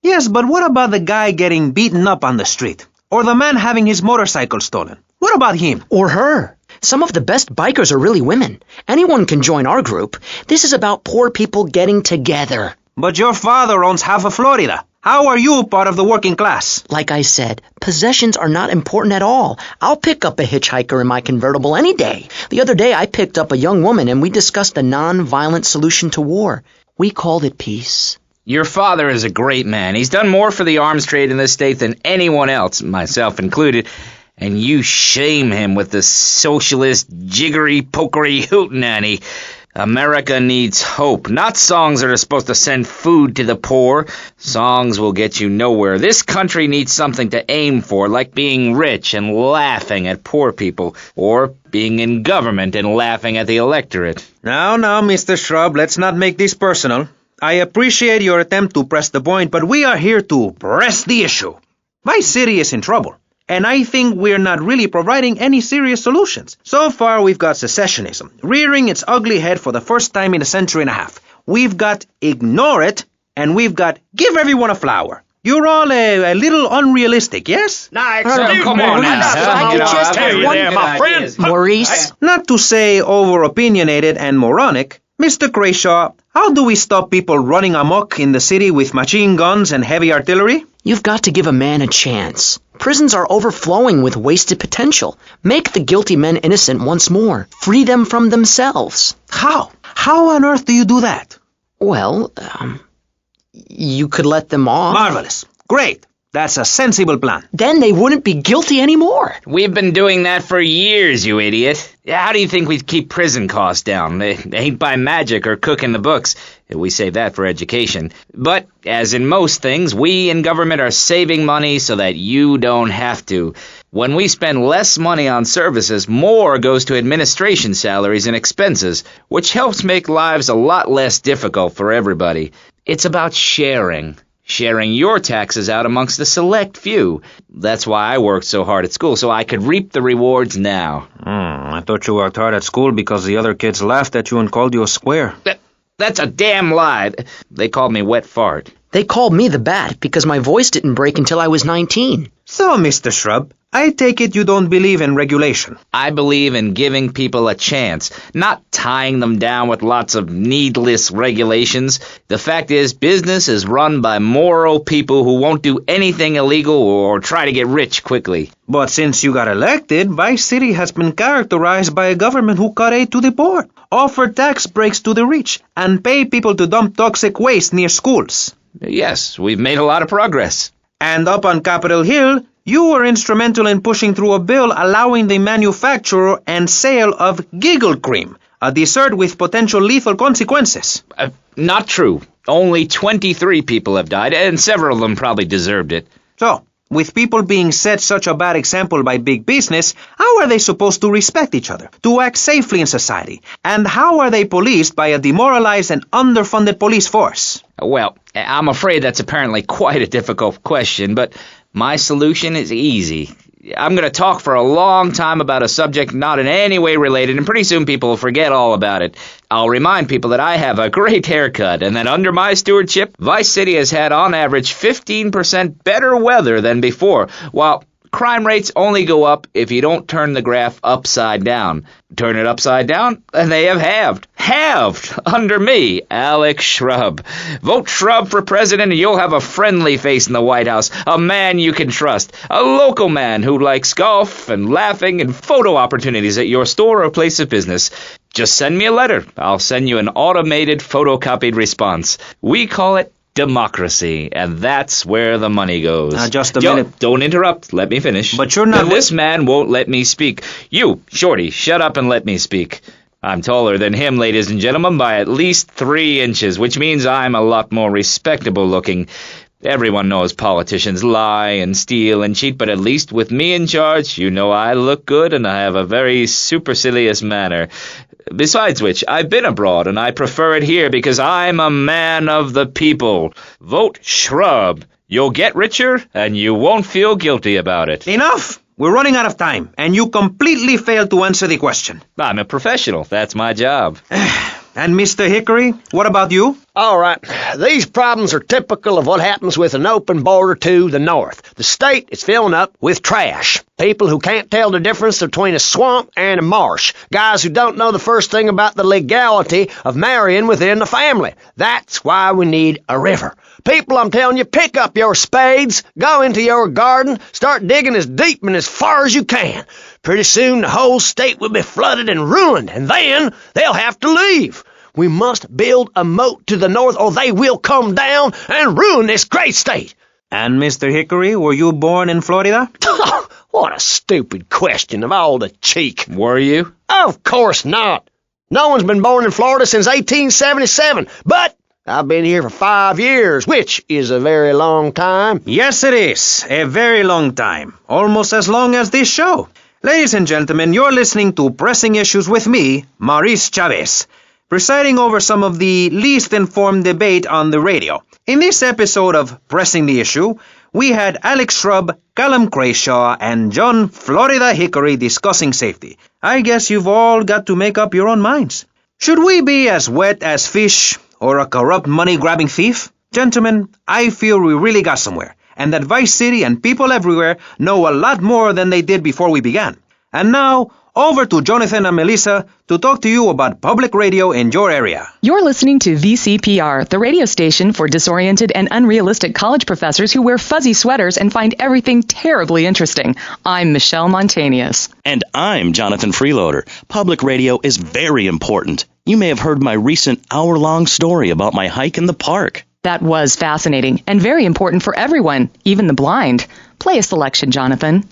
Yes, but what about the guy getting beaten up on the street? Or the man having his motorcycle stolen? What about him? Or her. Some of the best bikers are really women. Anyone can join our group. This is about poor people getting together. But your father owns half of Florida. How are you part of the working class? Like I said, possessions are not important at all. I'll pick up a hitchhiker in my convertible any day. The other day I picked up a young woman and we discussed a non-violent solution to war. We called it peace. Your father is a great man. He's done more for the arms trade in this state than anyone else, myself included. And you shame him with this socialist, jiggery-pokery hootenanny. America needs hope, not songs that are supposed to send food to the poor. Songs will get you nowhere. This country needs something to aim for, like being rich and laughing at poor people, or being in government and laughing at the electorate. Now, Mr. Shrub, let's not make this personal. I appreciate your attempt to press the point, but we are here to press the issue. Vice City is in trouble. And I think we're not really providing any serious solutions. So far, we've got secessionism, rearing its ugly head for the first time in a century and a half. We've got ignore it, and we've got give everyone a flower. You're all a little unrealistic, yes? Come on now. Maurice? Not to say over-opinionated and moronic, Mr. Crashaw, how do we stop people running amok in the city with machine guns and heavy artillery? You've got to give a man a chance. Prisons are overflowing with wasted potential. Make the guilty men innocent once more. Free them from themselves. How? How on earth do you do that? Well, you could let them off. Marvelous. Great. That's a sensible plan. Then they wouldn't be guilty anymore. We've been doing that for years, you idiot. How do you think we'd keep prison costs down? They ain't by magic or cooking the books. We save that for education. But, as in most things, we in government are saving money so that you don't have to. When we spend less money on services, more goes to administration salaries and expenses, which helps make lives a lot less difficult for everybody. It's about sharing. Sharing your taxes out amongst the select few. That's why I worked so hard at school, so I could reap the rewards now. I thought you worked hard at school because the other kids laughed at you and called you a square. That's a damn lie. They called me wet fart. They called me the Bat because my voice didn't break until I was 19. So, Mr. Shrub, I take it you don't believe in regulation. I believe in giving people a chance, not tying them down with lots of needless regulations. The fact is, business is run by moral people who won't do anything illegal or try to get rich quickly. But since you got elected, Vice City has been characterized by a government who cut aid to the poor, offer tax breaks to the rich, and pay people to dump toxic waste near schools. Yes, we've made a lot of progress. And up on Capitol Hill, you were instrumental in pushing through a bill allowing the manufacture and sale of giggle cream, a dessert with potential lethal consequences. Not true. Only 23 people have died, and several of them probably deserved it. So, with people being set such a bad example by big business, how are they supposed to respect each other, to act safely in society? And how are they policed by a demoralized and underfunded police force? Well, I'm afraid that's apparently quite a difficult question, but my solution is easy. I'm going to talk for a long time about a subject not in any way related, and pretty soon people will forget all about it. I'll remind people that I have a great haircut, and that under my stewardship, Vice City has had on average 15% better weather than before, while crime rates only go up if you don't turn the graph upside down. Turn it upside down, and they have halved. Halved! Under me, Alex Shrub. Vote Shrub for president and you'll have a friendly face in the White House. A man you can trust. A local man who likes golf and laughing and photo opportunities at your store or place of business. Just send me a letter. I'll send you an automated photocopied response. We call it democracy, and that's where the money goes. Just a minute. Don't interrupt. Let me finish. But you're not... And this man won't let me speak. You, Shorty, shut up and let me speak. I'm taller than him, ladies and gentlemen, by at least 3 inches, which means I'm a lot more respectable looking. Everyone knows politicians lie and steal and cheat, but at least with me in charge, you know I look good and I have a very supercilious manner. Besides which, I've been abroad and I prefer it here because I'm a man of the people. Vote shrub. You'll get richer and you won't feel guilty about it. Enough! We're running out of time, and you completely failed to answer the question. I'm a professional. That's my job. And Mr. Hickory, what about you? All right, these problems are typical of what happens with an open border to the north. The state is filling up with trash. People who can't tell the difference between a swamp and a marsh. Guys who don't know the first thing about the legality of marrying within the family. That's why we need a river. People, I'm telling you, pick up your spades, go into your garden, start digging as deep and as far as you can. Pretty soon the whole state will be flooded and ruined, and then they'll have to leave. We must build a moat to the north or they will come down and ruin this great state. And Mr. Hickory, were you born in Florida? What a stupid question of all the cheek. Were you? Of course not. No one's been born in Florida since 1877, but I've been here for 5 years, which is a very long time. Yes, it is. A very long time. Almost as long as this show. Ladies and gentlemen, you're listening to Pressing Issues with me, Maurice Chavez, presiding over some of the least informed debate on the radio. In this episode of Pressing the Issue, we had Alex Shrub, Callum Crayshaw, and John Florida Hickory discussing safety. I guess you've all got to make up your own minds. Should we be as wet as fish or a corrupt money-grabbing thief? Gentlemen, I feel we really got somewhere, and that Vice City and people everywhere know a lot more than they did before we began. And now, over to Jonathan and Melissa to talk to you about public radio in your area. You're listening to VCPR, the radio station for disoriented and unrealistic college professors who wear fuzzy sweaters and find everything terribly interesting. I'm Michelle Montanius. And I'm Jonathan Freeloader. Public radio is very important. You may have heard my recent hour-long story about my hike in the park. That was fascinating and very important for everyone, even the blind. Play a selection, Jonathan.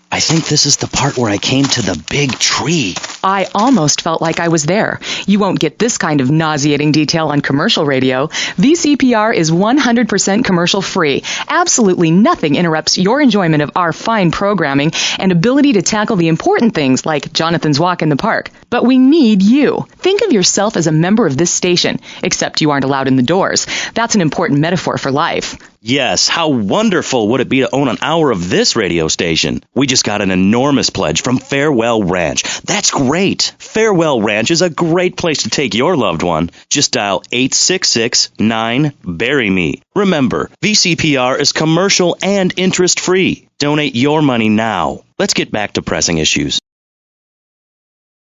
I think this is the part where I came to the big tree. I almost felt like I was there. You won't get this kind of nauseating detail on commercial radio. VCPR is 100% commercial free. Absolutely nothing interrupts your enjoyment of our fine programming and ability to tackle the important things like Jonathan's walk in the park. But we need you. Think of yourself as a member of this station, except you aren't allowed in the doors. That's an important metaphor for life. Yes, how wonderful would it be to own an hour of this radio station? We just got an enormous pledge from Farewell Ranch. That's great. Farewell Ranch is a great place to take your loved one. Just dial 866-9-BURY-ME. Remember, VCPR is commercial and interest-free. Donate your money now. Let's get back to pressing issues.